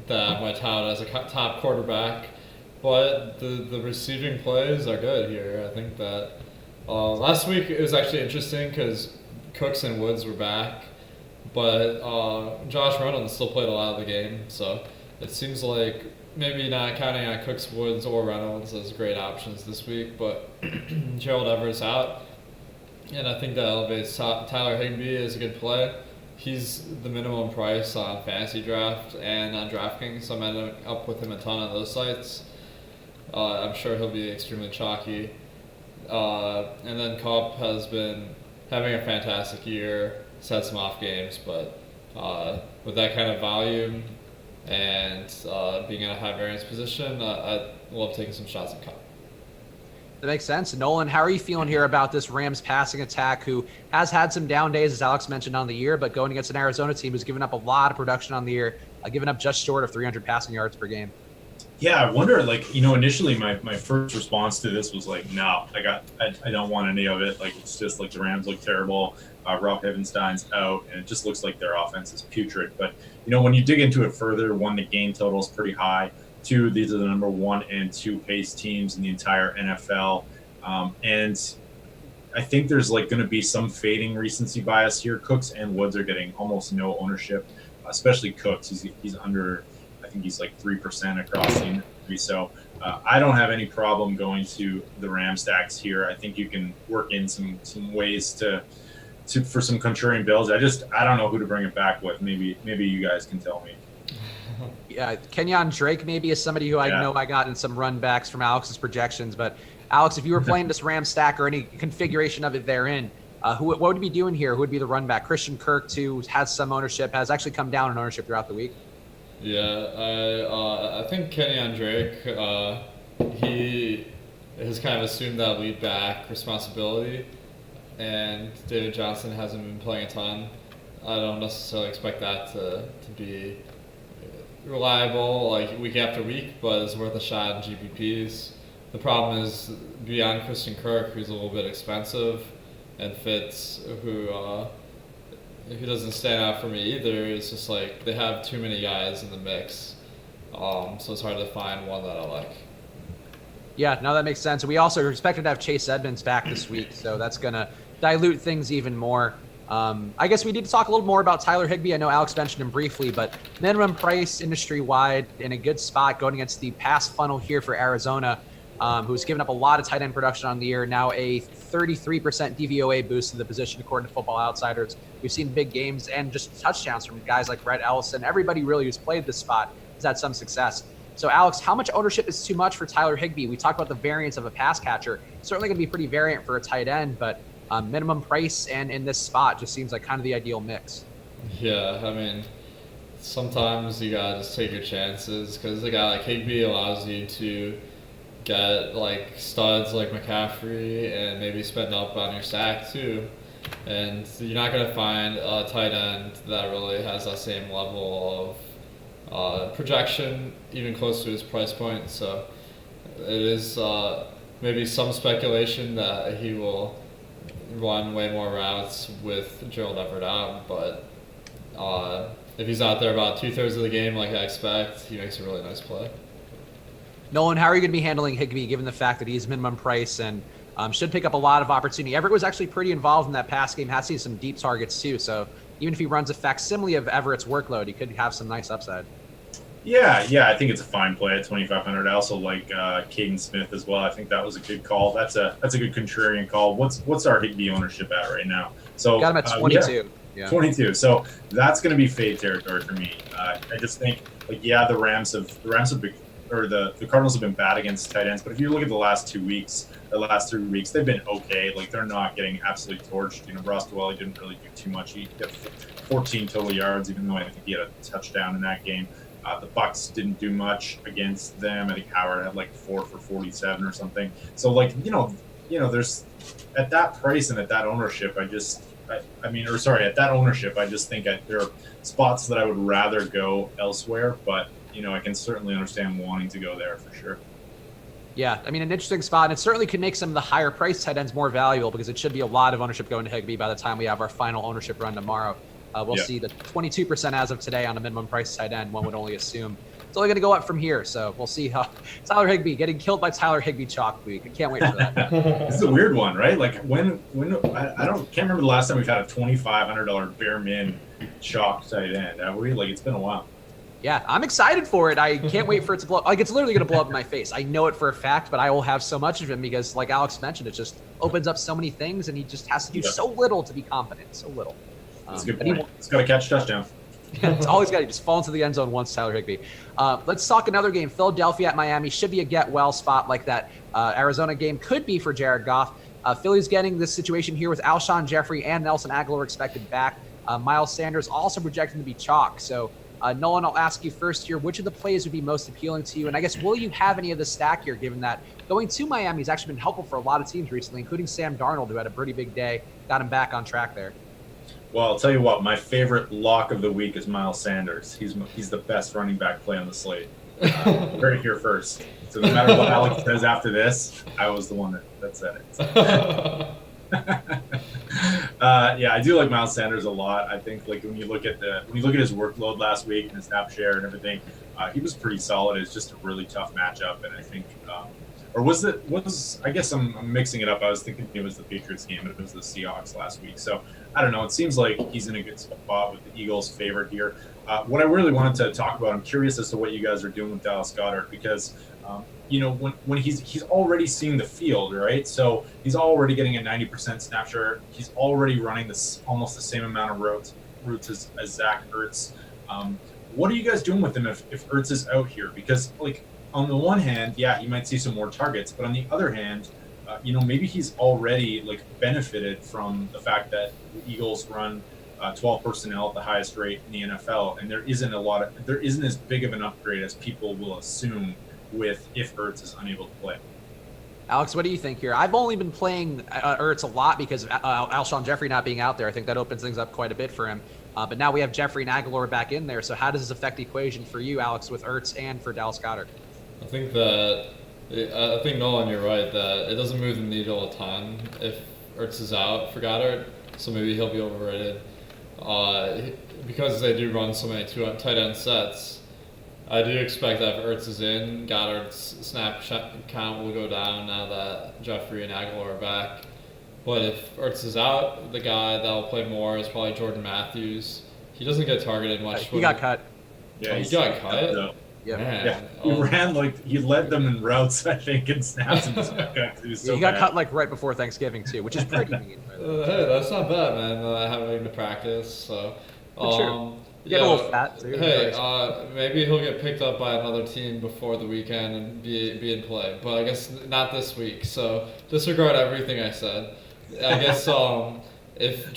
B: that I might tout as a top quarterback. But the receiving plays are good here. I think that last week it was actually interesting because Cooks and Woods were back, but Josh Reynolds still played a lot of the game. So it seems like maybe not counting on Cooks, Woods, or Reynolds as great options this week, but Gerald Everett's out. And I think that elevates Tyler Higbee as a good play. He's the minimum price on FantasyDraft and on DraftKings, so I'm ending up with him a ton on those sites. I'm sure he'll be extremely chalky. And then Cobb has been having a fantastic year. He's had some off games, but with that kind of volume and being in a high variance position, I love taking some shots at Cobb.
A: That makes sense. Nolan, how are you feeling here about this Rams passing attack, who has had some down days, as Alex mentioned, on the year, but going against an Arizona team who's given up a lot of production on the year, giving up just short of 300 passing yards per game?
C: Yeah, I wonder, initially my first response to this was like, no, I don't want any of it. Like, it's just like the Rams look terrible. Rob Havenstein's out, and it just looks like their offense is putrid. But, when you dig into it further, one, the game total is pretty high. Two, these are the number 1 and 2 pace teams in the entire NFL. And I think there's going to be some fading recency bias here. Cooks and Woods are getting almost no ownership, especially Cooks. He's under, I think he's 3% across the industry. So I don't have any problem going to the Ram stacks here. I think you can work in some ways to for some contrarian builds. I don't know who to bring it back with. Maybe you guys can tell me.
A: Yeah, Kenyon Drake maybe is somebody who I know I got in some run backs from Alex's projections. But Alex, if you were playing this Ram stack or any configuration of it therein, what would you be doing here? Who would be the run back? Christian Kirk too has some ownership, has actually come down in ownership throughout the week.
B: Yeah, I think Kenyon Drake, he has kind of assumed that lead back responsibility, and David Johnson hasn't been playing a ton. I don't necessarily expect that to be reliable week after week, but it's worth a shot in GPPs. The problem is beyond Christian Kirk, who's a little bit expensive, and Fitz, who doesn't stand out for me either. It's just they have too many guys in the mix, so it's hard to find one that I like.
A: Yeah, no, that makes sense. We also are expected to have Chase Edmonds back this week, so that's going to dilute things even more. I guess we need to talk a little more about Tyler Higbee. I know Alex mentioned him briefly, but minimum price industry-wide in a good spot going against the pass funnel here for Arizona, who's given up a lot of tight end production on the year, now a 33% DVOA boost to the position according to Football Outsiders. We've seen big games and just touchdowns from guys like Brett Ellison. Everybody really who's played this spot has had some success. So, Alex, how much ownership is too much for Tyler Higbee? We talked about the variance of a pass catcher. Certainly going to be pretty variant for a tight end, but minimum price and in this spot just seems like kind of the ideal mix.
B: Yeah, I mean, sometimes you gotta just take your chances because a guy like Higbee allows you to get like studs like McCaffrey and maybe spend up on your sack too. And you're not gonna find a tight end that really has that same level of projection, even close to his price point. So it is maybe some speculation that he will run way more routes with Gerald Everett out, but if he's out there about 2/3 of the game like I expect, he makes a really nice play.
A: Nolan, how are you going to be handling Higbee given the fact that he's minimum price and should pick up a lot of opportunity? Everett was actually pretty involved in that pass game, has seen some deep targets too, so even if he runs a facsimile of Everett's workload, he could have some nice upside.
C: Yeah, I think it's a fine play at 2,500. I also like Caden Smith as well. I think that was a good call. That's a good contrarian call. What's our Higbee ownership at right now? So
A: got him at 22.
C: Yeah. 22. So that's going to be fade territory for me. I just think the Rams have been, or the Cardinals have been bad against tight ends. But if you look at the last 2 weeks, the last 3 weeks, they've been okay. Like they're not getting absolutely torched. Ross Dwelly didn't really do too much. He got 14 total yards, even though I think he had a touchdown in that game. The Bucs didn't do much against them. I think Howard had 4 for 47 or something. So there's at that price and at that ownership, at that ownership, I just think there are spots that I would rather go elsewhere, but I can certainly understand wanting to go there for sure.
A: Yeah, an interesting spot, and it certainly could make some of the higher price tight ends more valuable because it should be a lot of ownership going to Higbee by the time we have our final ownership run tomorrow. We'll see the 22% as of today on a minimum price tight end. One would only assume it's only going to go up from here. So we'll see how Tyler Higbee getting killed by Tyler Higbee chalk week. I can't wait for that.
C: This is a weird one, right? When I can't remember the last time we've had a $2,500 bare min chalk tight end. Have we? It's been a while.
A: Yeah, I'm excited for it. I can't wait for it to blow up. It's literally going to blow up in my face. I know it for a fact, but I will have so much of him because, like Alex mentioned, it just opens up so many things, and he just has to do so little to be confident. So little.
C: That's a good point. He's got to catch a touchdown.
A: It's always got to just fall into the end zone once, Tyler Higbee. Let's talk another game. Philadelphia at Miami should be a get-well spot like that Arizona game could be for Jared Goff. Philly's getting this situation here with Alshon Jeffrey and Nelson Aguilar expected back. Miles Sanders also projected to be chalk. So, Nolan, I'll ask you first here, which of the plays would be most appealing to you? And I guess, will you have any of the stack here, given that going to Miami has actually been helpful for a lot of teams recently, including Sam Darnold, who had a pretty big day, got him back on track there.
C: Well, I'll tell you what, my favorite lock of the week is Miles Sanders. He's the best running back play on the slate. Heard it here first. So no matter what Alex says after this, I was the one that said it. So. I do like Miles Sanders a lot. I think when you look at his workload last week and his snap share and everything, he was pretty solid. It's just a really tough matchup, and I think, I guess I'm mixing it up. I was thinking it was the Patriots game, but it was the Seahawks last week. So I don't know. It seems like he's in a good spot with the Eagles favored here. What I really wanted to talk about, I'm curious as to what you guys are doing with Dallas Goedert because. When he's already seeing the field, right? So he's already getting a 90% snap share. He's already running almost the same amount of routes as Zach Ertz. What are you guys doing with him if Ertz is out here? Because on the one hand, yeah, he might see some more targets, but on the other hand, maybe he's already benefited from the fact that the Eagles run 12 personnel at the highest rate in the NFL, and there isn't as big of an upgrade as people will assume if Ertz is unable to play.
A: Alex, what do you think here? I've only been playing Ertz a lot because of Alshon Jeffrey not being out there. I think that opens things up quite a bit for him. But now we have Jeffrey and Aguilar back in there. So how does this affect the equation for you, Alex, with Ertz and for Dallas Goedert?
B: I think Nolan, you're right that it doesn't move the needle a ton if Ertz is out for Goddard. So maybe he'll be overrated because they do run so many tight end sets. I do expect that if Ertz is in, Goddard's snap count will go down now that Jeffrey and Aguilar are back. But if Ertz is out, the guy that will play more is probably Jordan Matthews. He doesn't get targeted much.
A: He got cut.
B: Yeah, he got cut?
A: Yeah.
C: He ran he led them in routes, I think, and snaps and just got cut.
A: He got cut right before Thanksgiving too, which is pretty mean.
B: Hey, that's not bad, man. Having to practice. So,
A: Get a little fat too.
B: Hey, maybe he'll get picked up by another team before the weekend and be in play, but I guess not this week. So disregard everything I said. I guess if if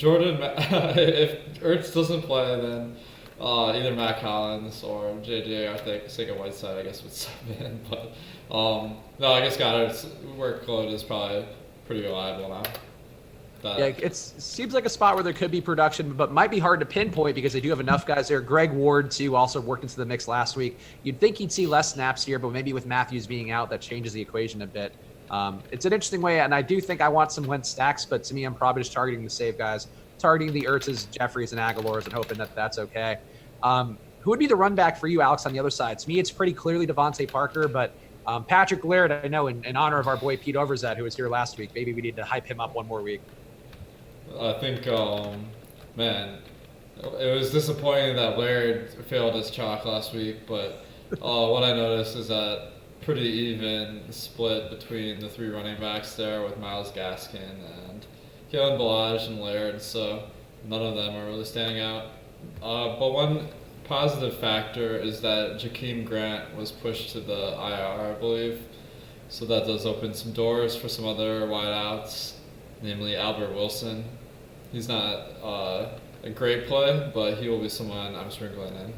B: Ertz doesn't play, then either Matt Collins or JJ Arcega-Whiteside, I guess, would sub in. But no, I guess Goddard's workload is probably pretty reliable now.
A: Yeah, it seems like a spot where there could be production, but might be hard to pinpoint because they do have enough guys there. Greg Ward, too, also worked into the mix last week. You'd think he'd see less snaps here, but maybe with Matthews being out, that changes the equation a bit. It's an interesting way, and I do think I want some Wentz stacks, but to me, I'm probably just targeting the save guys, targeting the Ertzes, Jeffries, and Aguilars, and hoping that that's okay. Who would be the run back for you, Alex, on the other side? To me, it's pretty clearly Devontae Parker, but Patrick Laird, I know, in honor of our boy Pete Overzet, who was here last week, maybe we need to hype him up one more week.
B: I think, man, it was disappointing that Laird failed his chalk last week, but what I noticed is that pretty even split between the three running backs there with Myles Gaskin and Kalen Ballage and Laird, so none of them are really standing out. But one positive factor is that Jakeem Grant was pushed to the IR, I believe, so that does open some doors for some other wideouts, namely Albert Wilson. He's not a great play, but he will be someone I'm sprinkling in.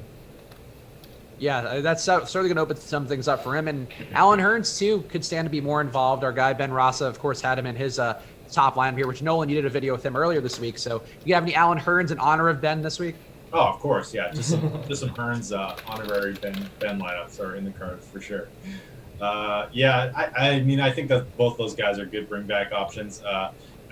A: Yeah, that's certainly going to open some things up for him. And Alan Hearns, too, could stand to be more involved. Our guy, Ben Rasa, of course, had him in his top lineup here, which Nolan, you did a video with him earlier this week. So you have any Alan Hearns in honor of Ben this week?
C: Oh, of course, yeah. Just some Hearns honorary Ben lineups are in the cards for sure. I mean, I think that both those guys are good bring back options.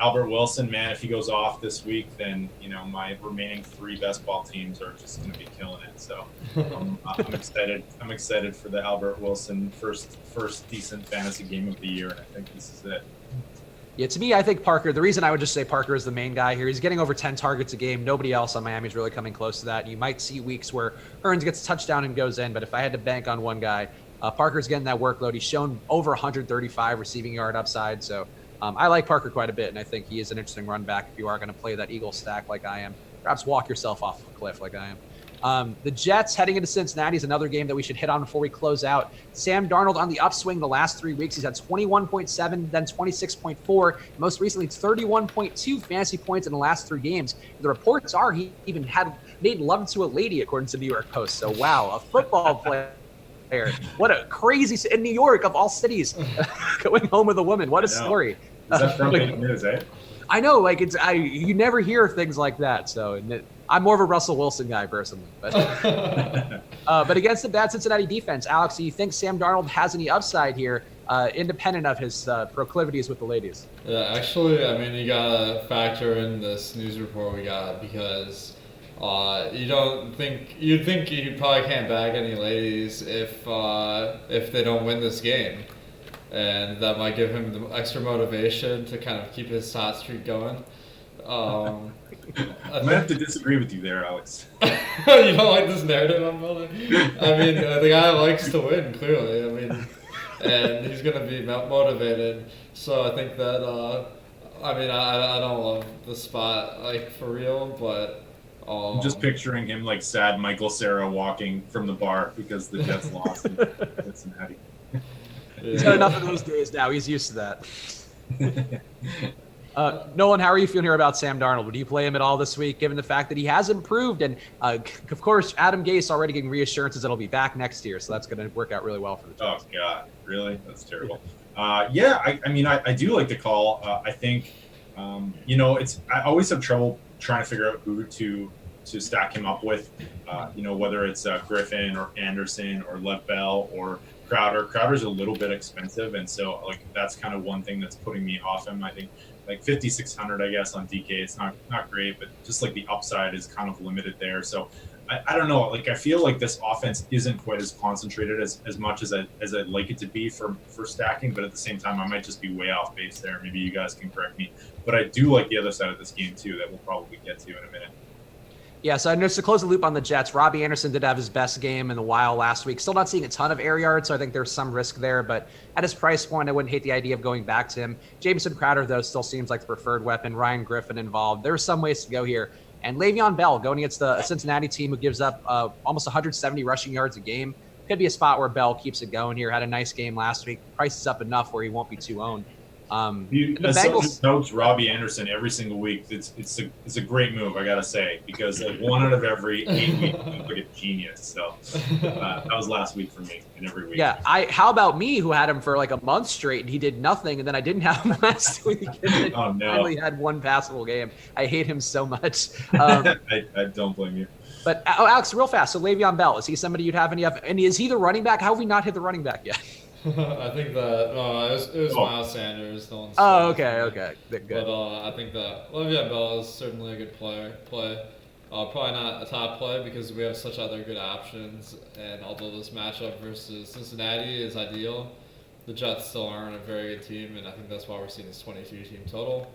C: Albert Wilson, man, if he goes off this week, then my remaining three best ball teams are just going to be killing it. So I'm excited. I'm excited for the Albert Wilson first decent fantasy game of the year, and I think this is it.
A: Yeah, to me, I think Parker, the reason I would just say Parker is the main guy here, he's getting over 10 targets a game. Nobody else on Miami is really coming close to that. You might see weeks where Hearns gets a touchdown and goes in, but if I had to bank on one guy, Parker's getting that workload. He's shown over 135 receiving yard upside, so I like Parker quite a bit, and I think he is an interesting run back if you are going to play that Eagle stack like I am. Perhaps walk yourself off a cliff like I am. The Jets heading into Cincinnati is another game that we should hit on before we close out. Sam Darnold on the upswing the last 3 weeks. He's had 21.7, then 26.4. Most recently, 31.2 fantasy points in the last 3 games. The reports are he even had made love to a lady, according to the New York Post. So, wow, a football player. What a crazy – in New York, of all cities, going home with a woman. What a story.
C: Is that from the news, eh?
A: I know, like you never hear things like that. So I'm more of a Russell Wilson guy personally, but but against the bad Cincinnati defense, Alex, do you think Sam Darnold has any upside here, independent of his proclivities with the ladies?
B: Yeah, actually, I mean, you gotta factor in this news report we got because you'd think you probably can't bag any ladies if they don't win this game. And that might give him the extra motivation to kind of keep his hot streak going.
C: I might have to disagree with you there, Alex.
B: You don't like this narrative I'm building? I mean, the guy likes to win, clearly. I mean, and he's going to be motivated. So I think that, I don't love the spot, like, for real, but...
C: I'm just picturing him like sad Michael Cera walking from the bar because the Jets lost in Cincinnati.
A: He's got enough of those days now. He's used to that. Nolan, how are you feeling here about Sam Darnold? Would you play him at all this week, given the fact that he has improved? And, of course, Adam Gase already getting reassurances that he'll be back next year, so that's going to work out really well for the Jets.
C: Oh, God. Really? That's terrible. I do like the call. I think, I always have trouble trying to figure out who to stack him up with, whether it's Griffin or Anderson or Lev Bell or Crowder. Crowder's a little bit expensive, and so that's kind of one thing that's putting me off him. I think 5,600, I guess, on DK. It's not great, but just the upside is kind of limited there. So I don't know. I feel like this offense isn't quite as concentrated as much as I'd like it to be for stacking. But at the same time, I might just be way off base there. Maybe you guys can correct me. But I do like the other side of this game too, that we'll probably get to in a minute.
A: Yeah, so just to close the loop on the Jets, Robbie Anderson did have his best game in a while last week. Still not seeing a ton of air yards, so I think there's some risk there. But at his price point, I wouldn't hate the idea of going back to him. Jameson Crowder, though, still seems like the preferred weapon. Ryan Griffin involved. There's some ways to go here. And Le'Veon Bell going against the Cincinnati team who gives up almost 170 rushing yards a game. Could be a spot where Bell keeps it going here. Had a nice game last week. Price is up enough where he won't be too owned.
C: The Bengals notes Robbie Anderson every single week. It's a great move, I gotta say, because like 1 out of every 8 weeks, he's like a genius. So that was last week for me, and every week.
A: Yeah, how about me, who had him for like a month straight and he did nothing, and then I didn't have him last week. And
C: Oh no!
A: Finally had one passable game. I hate him so much.
C: I don't blame you.
A: But Alex, real fast. So Le'Veon Bell, is he somebody you'd have any of? And is he the running back? How have we not hit the running back yet?
B: I think that it was Miles Sanders. No one's
A: Okay. Good.
B: But I think that Le'Veon Bell is certainly a good play. Probably not a top play because we have such other good options. And although this matchup versus Cincinnati is ideal, the Jets still aren't a very good team, and I think that's why we're seeing this 22 team total.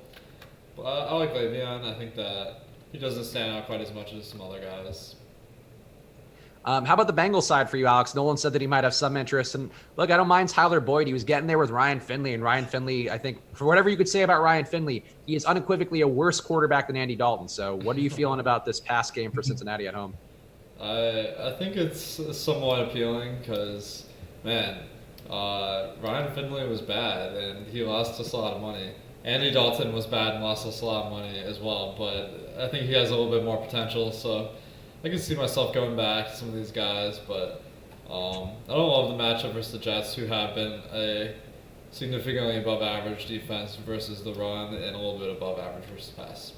B: But I like Le'Veon. I think that he doesn't stand out quite as much as some other guys.
A: How about the Bengals side for you, Alex? Nolan said that he might have some interest. And look, I don't mind Tyler Boyd. He was getting there with Ryan Finley. And Ryan Finley, I think, for whatever you could say about Ryan Finley, he is unequivocally a worse quarterback than Andy Dalton. So what are you feeling about this pass game for Cincinnati at home?
B: I think it's somewhat appealing because, man, Ryan Finley was bad and he lost us a lot of money. Andy Dalton was bad and lost us a lot of money as well. But I think he has a little bit more potential. So I can see myself going back to some of these guys, but I don't love the matchup versus the Jets, who have been a significantly above average defense versus the run and a little bit above average versus pass.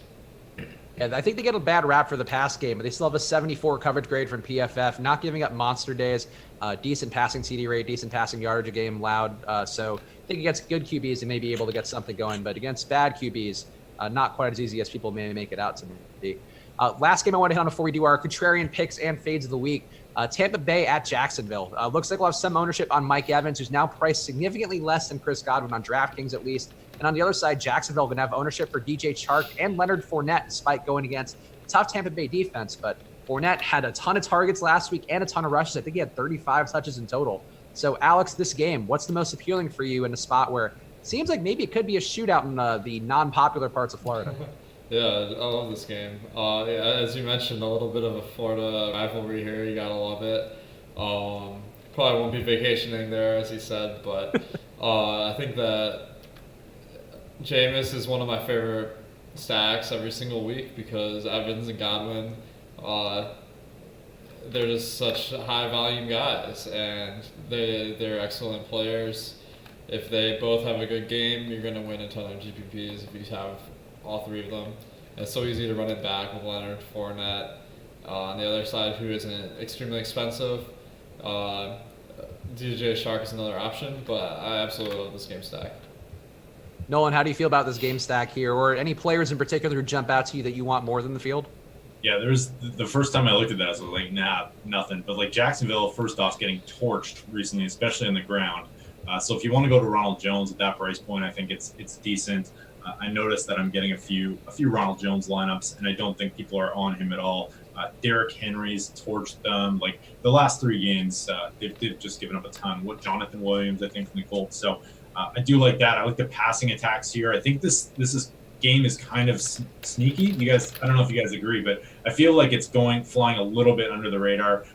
A: Yeah, I think they get a bad rap for the pass game, but they still have a 74 coverage grade from PFF, not giving up monster days, decent passing CD rate, decent passing yardage a game, loud. So I think against good QBs, they may be able to get something going, but against bad QBs, not quite as easy as people may make it out to be. Last game I want to hit on before we do our contrarian picks and fades of the week. Tampa Bay at Jacksonville. Looks like we'll have some ownership on Mike Evans, who's now priced significantly less than Chris Godwin on DraftKings at least. And on the other side, Jacksonville going to have ownership for DJ Chark and Leonard Fournette, despite going against a tough Tampa Bay defense. But Fournette had a ton of targets last week and a ton of rushes. I think he had 35 touches in total. So, Alex, this game, what's the most appealing for you in a spot where it seems like maybe it could be a shootout in the non-popular parts of Florida?
B: Yeah, I love this game. As you mentioned, a little bit of a Florida rivalry here. You gotta love it. Probably won't be vacationing there, as he said, but I think that Jameis is one of my favorite stacks every single week because Evans and Godwin, they're just such high volume guys, and they're excellent players. If they both have a good game, you're gonna win a ton of GPPs if you have all three of them. It's so easy to run it back with Leonard Fournette on the other side, who isn't extremely expensive. DJ Shark is another option, but I absolutely love this game stack.
A: Nolan, how do you feel about this game stack here, or any players in particular who jump out to you that you want more than the field?
C: Yeah, there's the first time I looked at that, I was like, nah, nothing. But like Jacksonville, first off, getting torched recently, especially on the ground. So if you want to go to Ronald Jones at that price point, I think it's decent. I noticed that I'm getting a few Ronald Jones lineups, and I don't think people are on him at all. Derrick Henry's torched them. Like the last 3 games, they've just given up a ton. What Jonathan Williams, I think, from the Colts. So I do like that. I like the passing attacks here. I think this game is kind of sneaky. You guys, I don't know if you guys agree, but I feel like it's flying a little bit under the radar.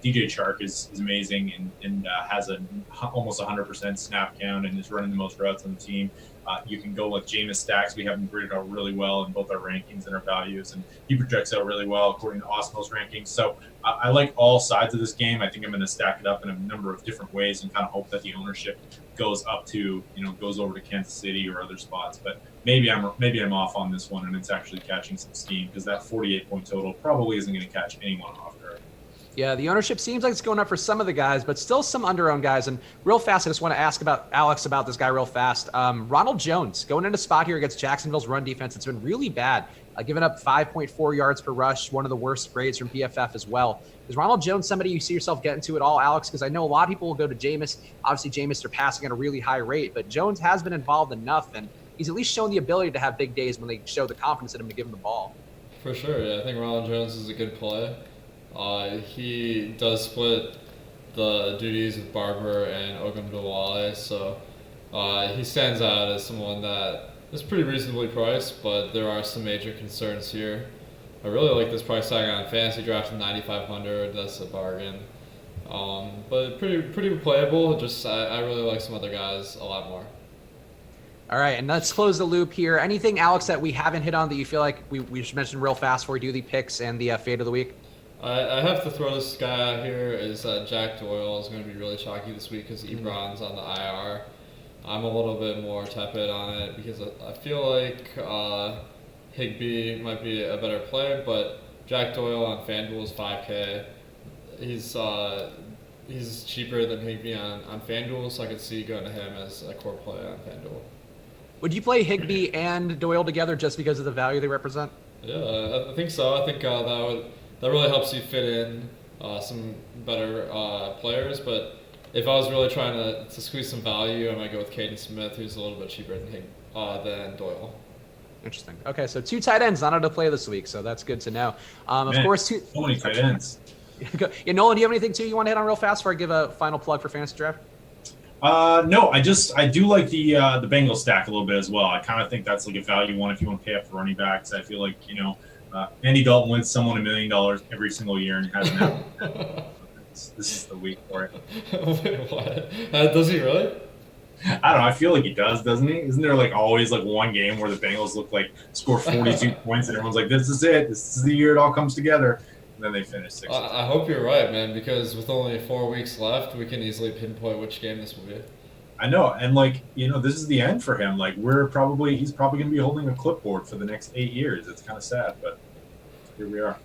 C: DJ Chark is amazing and has almost 100% snap count and is running the most routes on the team. You can go with Jameis stacks. We have him graded out really well in both our rankings and our values, and he projects out really well according to Awesemo's rankings. So I like all sides of this game. I think I'm going to stack it up in a number of different ways and kind of hope that the ownership goes over to Kansas City or other spots. But maybe I'm off on this one, and it's actually catching some steam because that 48-point total probably isn't going to catch anyone off guard.
A: Yeah, the ownership seems like it's going up for some of the guys, but still some under-owned guys. And real fast, I just want to ask about Alex about this guy real fast. Ronald Jones, going into spot here against Jacksonville's run defense. It's been really bad, giving up 5.4 yards per rush, one of the worst grades from PFF as well. Is Ronald Jones somebody you see yourself getting to at all, Alex? Because I know a lot of people will go to Jameis. Obviously, Jameis are passing at a really high rate, but Jones has been involved enough, and he's at least shown the ability to have big days when they show the confidence in him to give him the ball.
B: For sure, yeah. I think Ronald Jones is a good play. He does split the duties with Barber and Ogunbowale, so he stands out as someone that is pretty reasonably priced, but there are some major concerns here. I really like this price tag on FantasyDraft 9,500. That's a bargain. But pretty playable. Just I really like some other guys a lot more.
A: All right, and let's close the loop here. Anything, Alex, that we haven't hit on that you feel like we should mention real fast before we do the picks and the fade of the week?
B: I have to throw this guy out here. Is Jack Doyle is going to be really chalky this week because Ebron's on the IR. I'm a little bit more tepid on it because I feel like Higbee might be a better play, but Jack Doyle on FanDuel is 5K. He's cheaper than Higbee on FanDuel, so I could see going to him as a core play on FanDuel.
A: Would you play Higbee and Doyle together just because of the value they represent?
B: Yeah, I think so. I think that really helps you fit in some better players. But if I was really trying to squeeze some value, I might go with Caden Smith, who's a little bit cheaper than Doyle.
A: Interesting. Okay, so 2 tight ends not on to play this week, so that's good to know. Of course,
C: so many tight ends.
A: Yeah, Nolan, do you have anything too you want to hit on real fast before I give a final plug for Fantasy Draft?
C: No, I do like the Bengals stack a little bit as well. I kind of think that's like a value one if you want to pay up for running backs. I feel like Andy Dalton wins someone $1 million every single year and hasn't happened. This is the week for it.
B: Wait, what? Does he really?
C: I don't know. I feel like he does, doesn't he? Isn't there like always like one game where the Bengals look like score 42 points and everyone's like, "This is it. This is the year it all comes together." And then they finish 6.
B: I hope you're right, man, because with only 4 weeks left, we can easily pinpoint which game this will be.
C: I know, and this is the end for him. Like he's probably going to be holding a clipboard for the next 8 years. It's kind of sad, but here we are.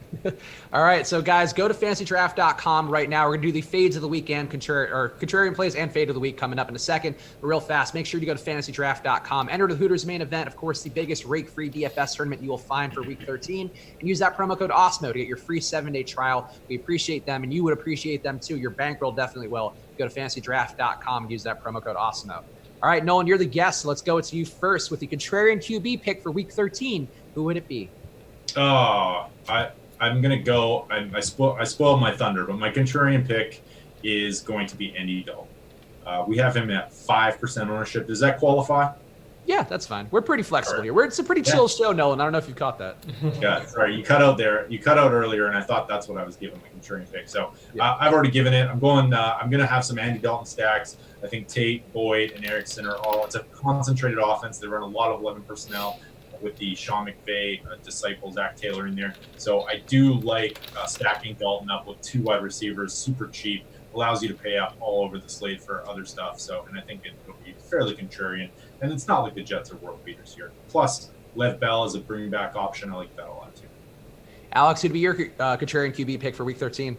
A: All right, so guys, go to FantasyDraft.com right now. We're going to do the fades of the weekend, Contrarian plays and fade of the week coming up in a second. But real fast, make sure you go to FantasyDraft.com. Enter the Hooters main event, of course, the biggest rake-free DFS tournament you will find for Week 13. And use that promo code Awesemo to get your free 7-day trial. We appreciate them, and you would appreciate them too. Your bankroll definitely will. Go to FantasyDraft.com and use that promo code Awesemo. All right, Nolan, you're the guest, so let's go to you first with the Contrarian QB pick for Week 13. Who would it be?
C: Oh, I'm gonna go. I spoiled my thunder, but my contrarian pick is going to be Andy Dalton. We have him at 5% ownership. Does that qualify?
A: Yeah, that's fine. We're pretty flexible here. It's a pretty chill show, Nolan. I don't know if you caught that.
C: Yeah, sorry, you cut out there. You cut out earlier, and I thought that's what I was giving my contrarian pick. So I've already given it. I'm going. I'm gonna have some Andy Dalton stacks. I think Tate, Boyd, and Erickson are all. It's a concentrated offense. They run a lot of 11 personnel with the Sean McVay disciple, Zach Taylor, in there. So I do like stacking Dalton up with 2 wide receivers, super cheap, allows you to pay up all over the slate for other stuff. So, and I think it'll be fairly contrarian. And it's not like the Jets are world beaters here. Plus, Lev Bell is a bring back option. I like that a lot too.
A: Alex, who'd be your contrarian QB pick for Week 13?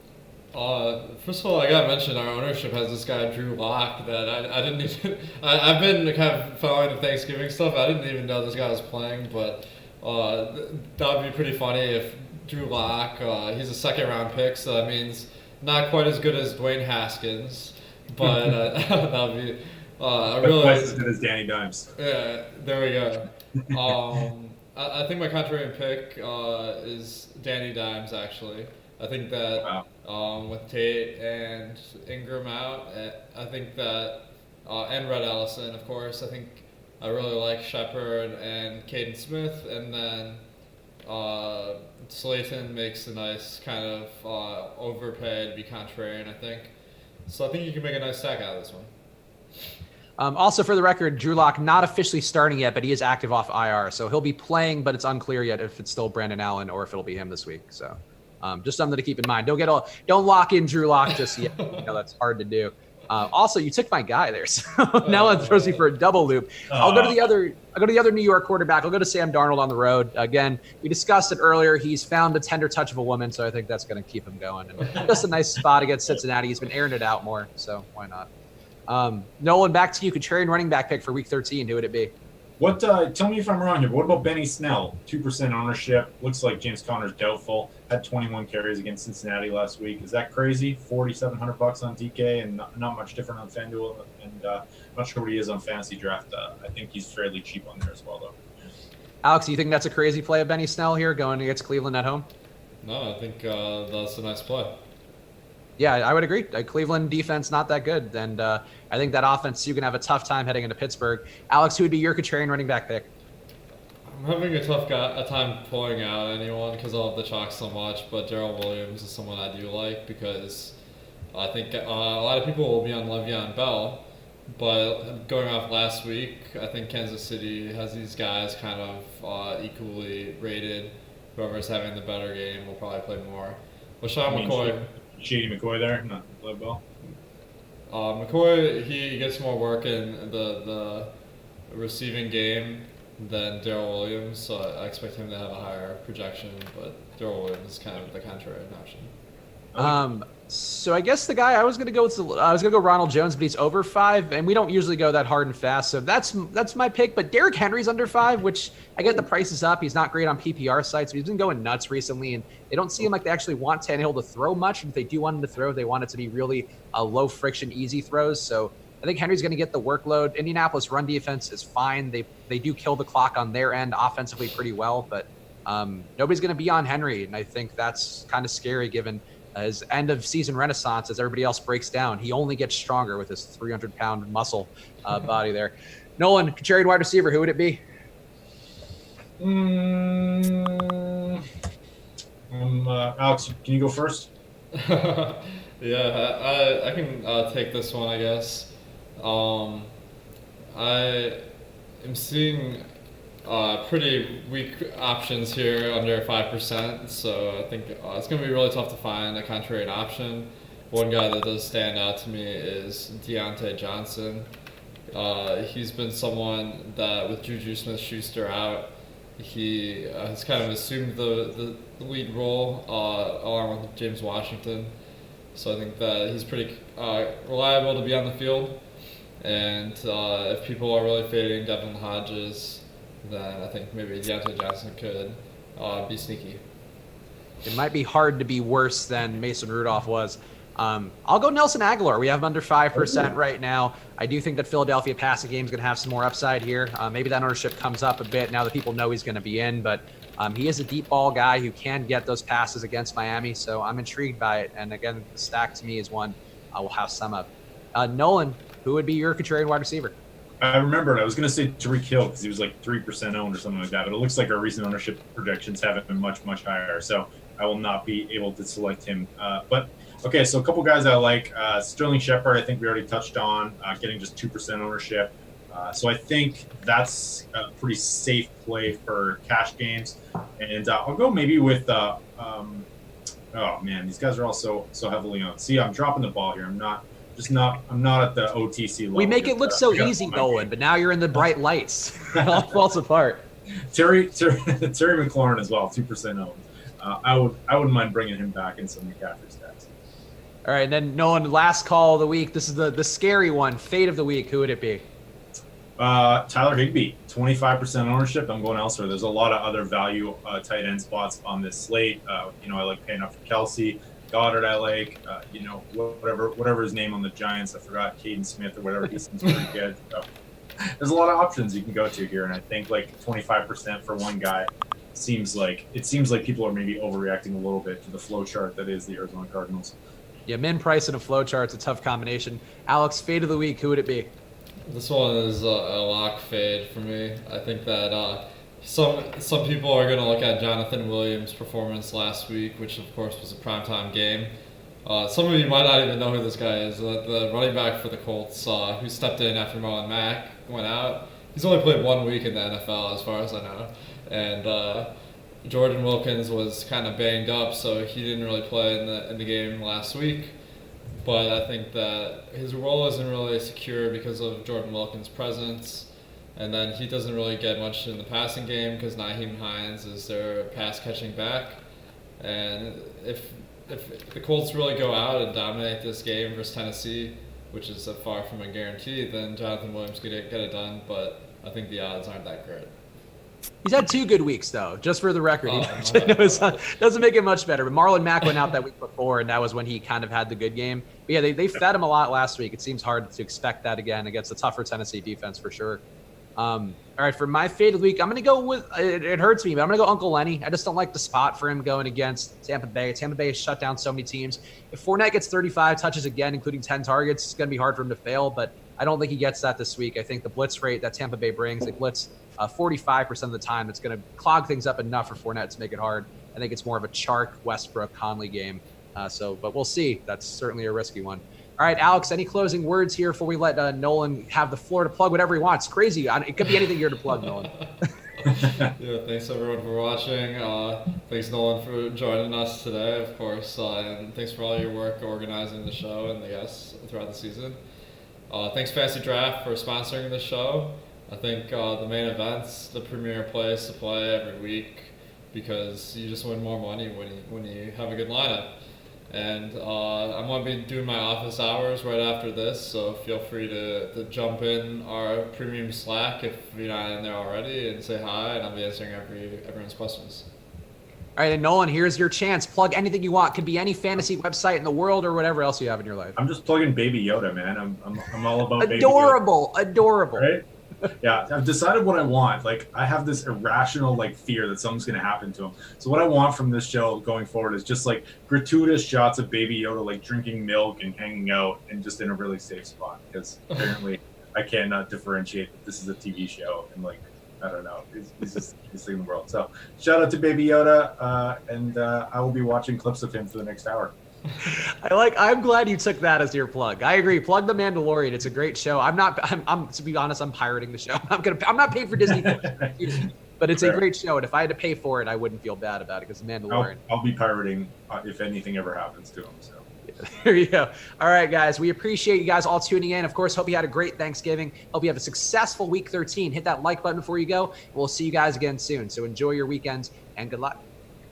B: First of all, I gotta mention our ownership has this guy Drew Lock that I didn't even. I've been kind of following the Thanksgiving stuff. I didn't even know this guy was playing, but that would be pretty funny if Drew Lock. He's a 2nd-round pick, so that means not quite as good as Dwayne Haskins, but that would be. Really
C: twice as good as Danny Dimes.
B: Yeah, there we go. I think my contrarian pick is Danny Dimes. Actually, I think that. With Tate and Ingram out, I think that, and Red Ellison, of course. I think I really like Shepard and Caden Smith, and then Slayton makes a nice kind of overpay to be contrarian, I think. So I think you can make a nice stack out of this one.
A: Also, for the record, Drew Lock not officially starting yet, but he is active off IR, so he'll be playing, but it's unclear yet if it's still Brandon Allen or if it'll be him this week. So. Just something to keep in mind. Don't lock in Drew Lock just yet. That's hard to do. Also, you took my guy there, so now it throws me for a double loop. I'll go to the other New York quarterback. I'll go to Sam Darnold on the road. Again, we discussed it earlier. He's found the tender touch of a woman, so I think that's going to keep him going. And just a nice spot against Cincinnati. He's been airing it out more, so why not? Nolan, back to you. Contrarian running back pick for Week 13. Who would it be?
C: Tell me if I'm wrong here, but what about Benny Snell? 2% ownership. Looks like James Conner's doubtful. Had 21 carries against Cincinnati last week. Is that crazy? $4,700 on DK and not much different on FanDuel. And I'm not sure what he is on Fantasy Draft. I think he's fairly cheap on there as well, though.
A: Alex, do you think that's a crazy play of Benny Snell here going against Cleveland at home?
B: No, I think that's a nice play.
A: Yeah, I would agree. Cleveland defense not that good, and I think that offense you can have a tough time heading into Pittsburgh. Alex, who would be your contrarian running back pick?
B: I'm having a time pulling out anyone because I love the chalk so much, but Darrell Williams is someone I do like because I think a lot of people will be on Le'Veon Bell, but going off last week, I think Kansas City has these guys kind of equally rated. Whoever's having the better game will probably play more. LaShawn McCoy.
C: Shady McCoy there, not Lev Bell.
B: McCoy, he gets more work in the receiving game than Darrell Williams, so I expect him to have a higher projection, but Darrell Williams is kind of the contrarian option.
A: So I guess the guy I was gonna go with, I was gonna go Ronald Jones, but he's over 5, and we don't usually go that hard and fast, so that's my pick. But Derrick Henry's under 5, which I get the price is up. He's not great on PPR sites, but he's been going nuts recently, and they don't seem like they actually want Tannehill to throw much. And if they do want him to throw, they want it to be really low friction, easy throws. So I think Henry's going to get the workload. Indianapolis run defense is fine. They do kill the clock on their end offensively pretty well, but nobody's going to be on Henry, and I think that's kind of scary given his end of season renaissance as everybody else breaks down. He only gets stronger with his 300-pound muscle body there. Nolan, contrarian wide receiver, who would it be?
C: Alex, can you go first?
B: Yeah, I can take this one, I guess. I am seeing pretty weak options here under 5%, so I think it's going to be really tough to find a contrarian option. One guy that does stand out to me is Deontay Johnson. He's been someone that with Juju Smith-Schuster out, he has kind of assumed the lead role along with James Washington. So I think that he's pretty reliable to be on the field. And if people are really fading Devin Hodges, then I think maybe Deontay Johnson could be sneaky.
A: It might be hard to be worse than Mason Rudolph was. I'll go Nelson Aguilar. We have him under 5% right now. I do think that Philadelphia passing game is going to have some more upside here. Maybe that ownership comes up a bit now that people know he's going to be in, but he is a deep ball guy who can get those passes against Miami, so I'm intrigued by it. And again, the stack to me is one I will have some of. Nolan, who would be your contrarian wide receiver?
C: I remembered. I was going to say Tyreek Hill because he was like 3% owned or something like that, but it looks like our recent ownership projections haven't been much, much higher. So I will not be able to select him. But okay, so a couple guys I like. Sterling Shepard, I think we already touched on, getting just 2% ownership. So I think that's a pretty safe play for cash games. And I'll go maybe with oh man, these guys are all so heavily owned. See, I'm dropping the ball here. I'm not at the OTC level.
A: We make it look so easy, Nolan, but now you're in the bright lights. It all falls apart.
C: Terry McLaurin as well, 2% owned. I wouldn't mind bringing him back in some McCaffrey stacks.
A: All right, and then Nolan, last call of the week. This is the scary one. Fade of the week. Who would it be?
C: Tyler Higbee, 25% ownership. I'm going elsewhere. There's a lot of other value tight end spots on this slate. I like paying up for Kelsey. Goddard I like. Whatever his name on the Giants. I forgot, Caden Smith or whatever. He seems pretty good. So there's a lot of options you can go to here, and I think like 25% for one guy seems like people are maybe overreacting a little bit to the flow chart that is the Arizona Cardinals.
A: Yeah, min price and a flow chart's a tough combination. Alex, fade of the week. Who would it be?
B: This one is a lock fade for me. I think that some people are going to look at Jonathan Williams' performance last week, which of course was a primetime game. Some of you might not even know who this guy is. The running back for the Colts who stepped in after Marlon Mack went out. He's only played 1 week in the NFL as far as I know. And Jordan Wilkins was kind of banged up, so he didn't really play in the game last week. But I think that his role isn't really secure because of Jordan Wilkins' presence. And then he doesn't really get much in the passing game because Nyheim Hines is their pass-catching back. And if the Colts really go out and dominate this game versus Tennessee, which is far from a guarantee, then Jonathan Williams could get it done. But I think the odds aren't that great.
A: He's had 2 good weeks, though, just for the record. Doesn't make it much better. But Marlon Mack went out that week before, and that was when he kind of had the good game. But yeah, they fed him a lot last week. It seems hard to expect that again against a tougher Tennessee defense for sure. All right, for my fade of the week, I'm going to go with it hurts me, but I'm going to go Uncle Lenny. I just don't like the spot for him going against Tampa Bay. Tampa Bay has shut down so many teams. If Fournette gets 35 touches again, including 10 targets, it's going to be hard for him to fail. But I don't think he gets that this week. I think the blitz rate that Tampa Bay brings, they blitz 45% of the time. That's going to clog things up enough for Fournette to make it hard. I think it's more of a Chark, Westbrook, Conley game. But we'll see. That's certainly a risky one. All right, Alex, any closing words here before we let Nolan have the floor to plug whatever he wants? It's crazy. It could be anything here to plug, Nolan.
B: Yeah, thanks everyone for watching. Thanks Nolan for joining us today, of course, and thanks for all your work organizing the show and the guests throughout the season. Thanks FantasyDraft for sponsoring the show. I think the main event's the premier place to play every week because you just win more money when you have a good lineup. And I'm going to be doing my office hours right after this, so feel free to jump in our premium Slack if you're not in there already and say hi, and I'll be answering everyone's questions.
A: All right, and Nolan, here's your chance. Plug anything you want. Could be any fantasy website in the world or whatever else you have in your life.
C: I'm just plugging Baby Yoda, man. I'm all about Baby Yoda.
A: Adorable.
C: Right? Yeah, I've decided what I want. Like, I have this irrational fear that something's going to happen to him. So what I want from this show going forward is just gratuitous shots of Baby Yoda drinking milk and hanging out and just in a really safe spot, because apparently I cannot differentiate that this is a TV show and I don't know. He's just the biggest thing in the world. So shout out to Baby Yoda, and I will be watching clips of him for the next hour.
A: I'm glad you took that as your plug. I agree. Plug The Mandalorian. It's a great show. I'm to be honest, I'm pirating the show. I'm not paid for Disney for it. But it's a great show, and if I had to pay for it, I wouldn't feel bad about it because The Mandalorian.
C: I'll be pirating if anything ever happens to him. So.
A: There you go. All right, guys. We appreciate you guys all tuning in. Of course, hope you had a great Thanksgiving. Hope you have a successful Week 13. Hit that like button before you go. We'll see you guys again soon. So enjoy your weekends and good luck.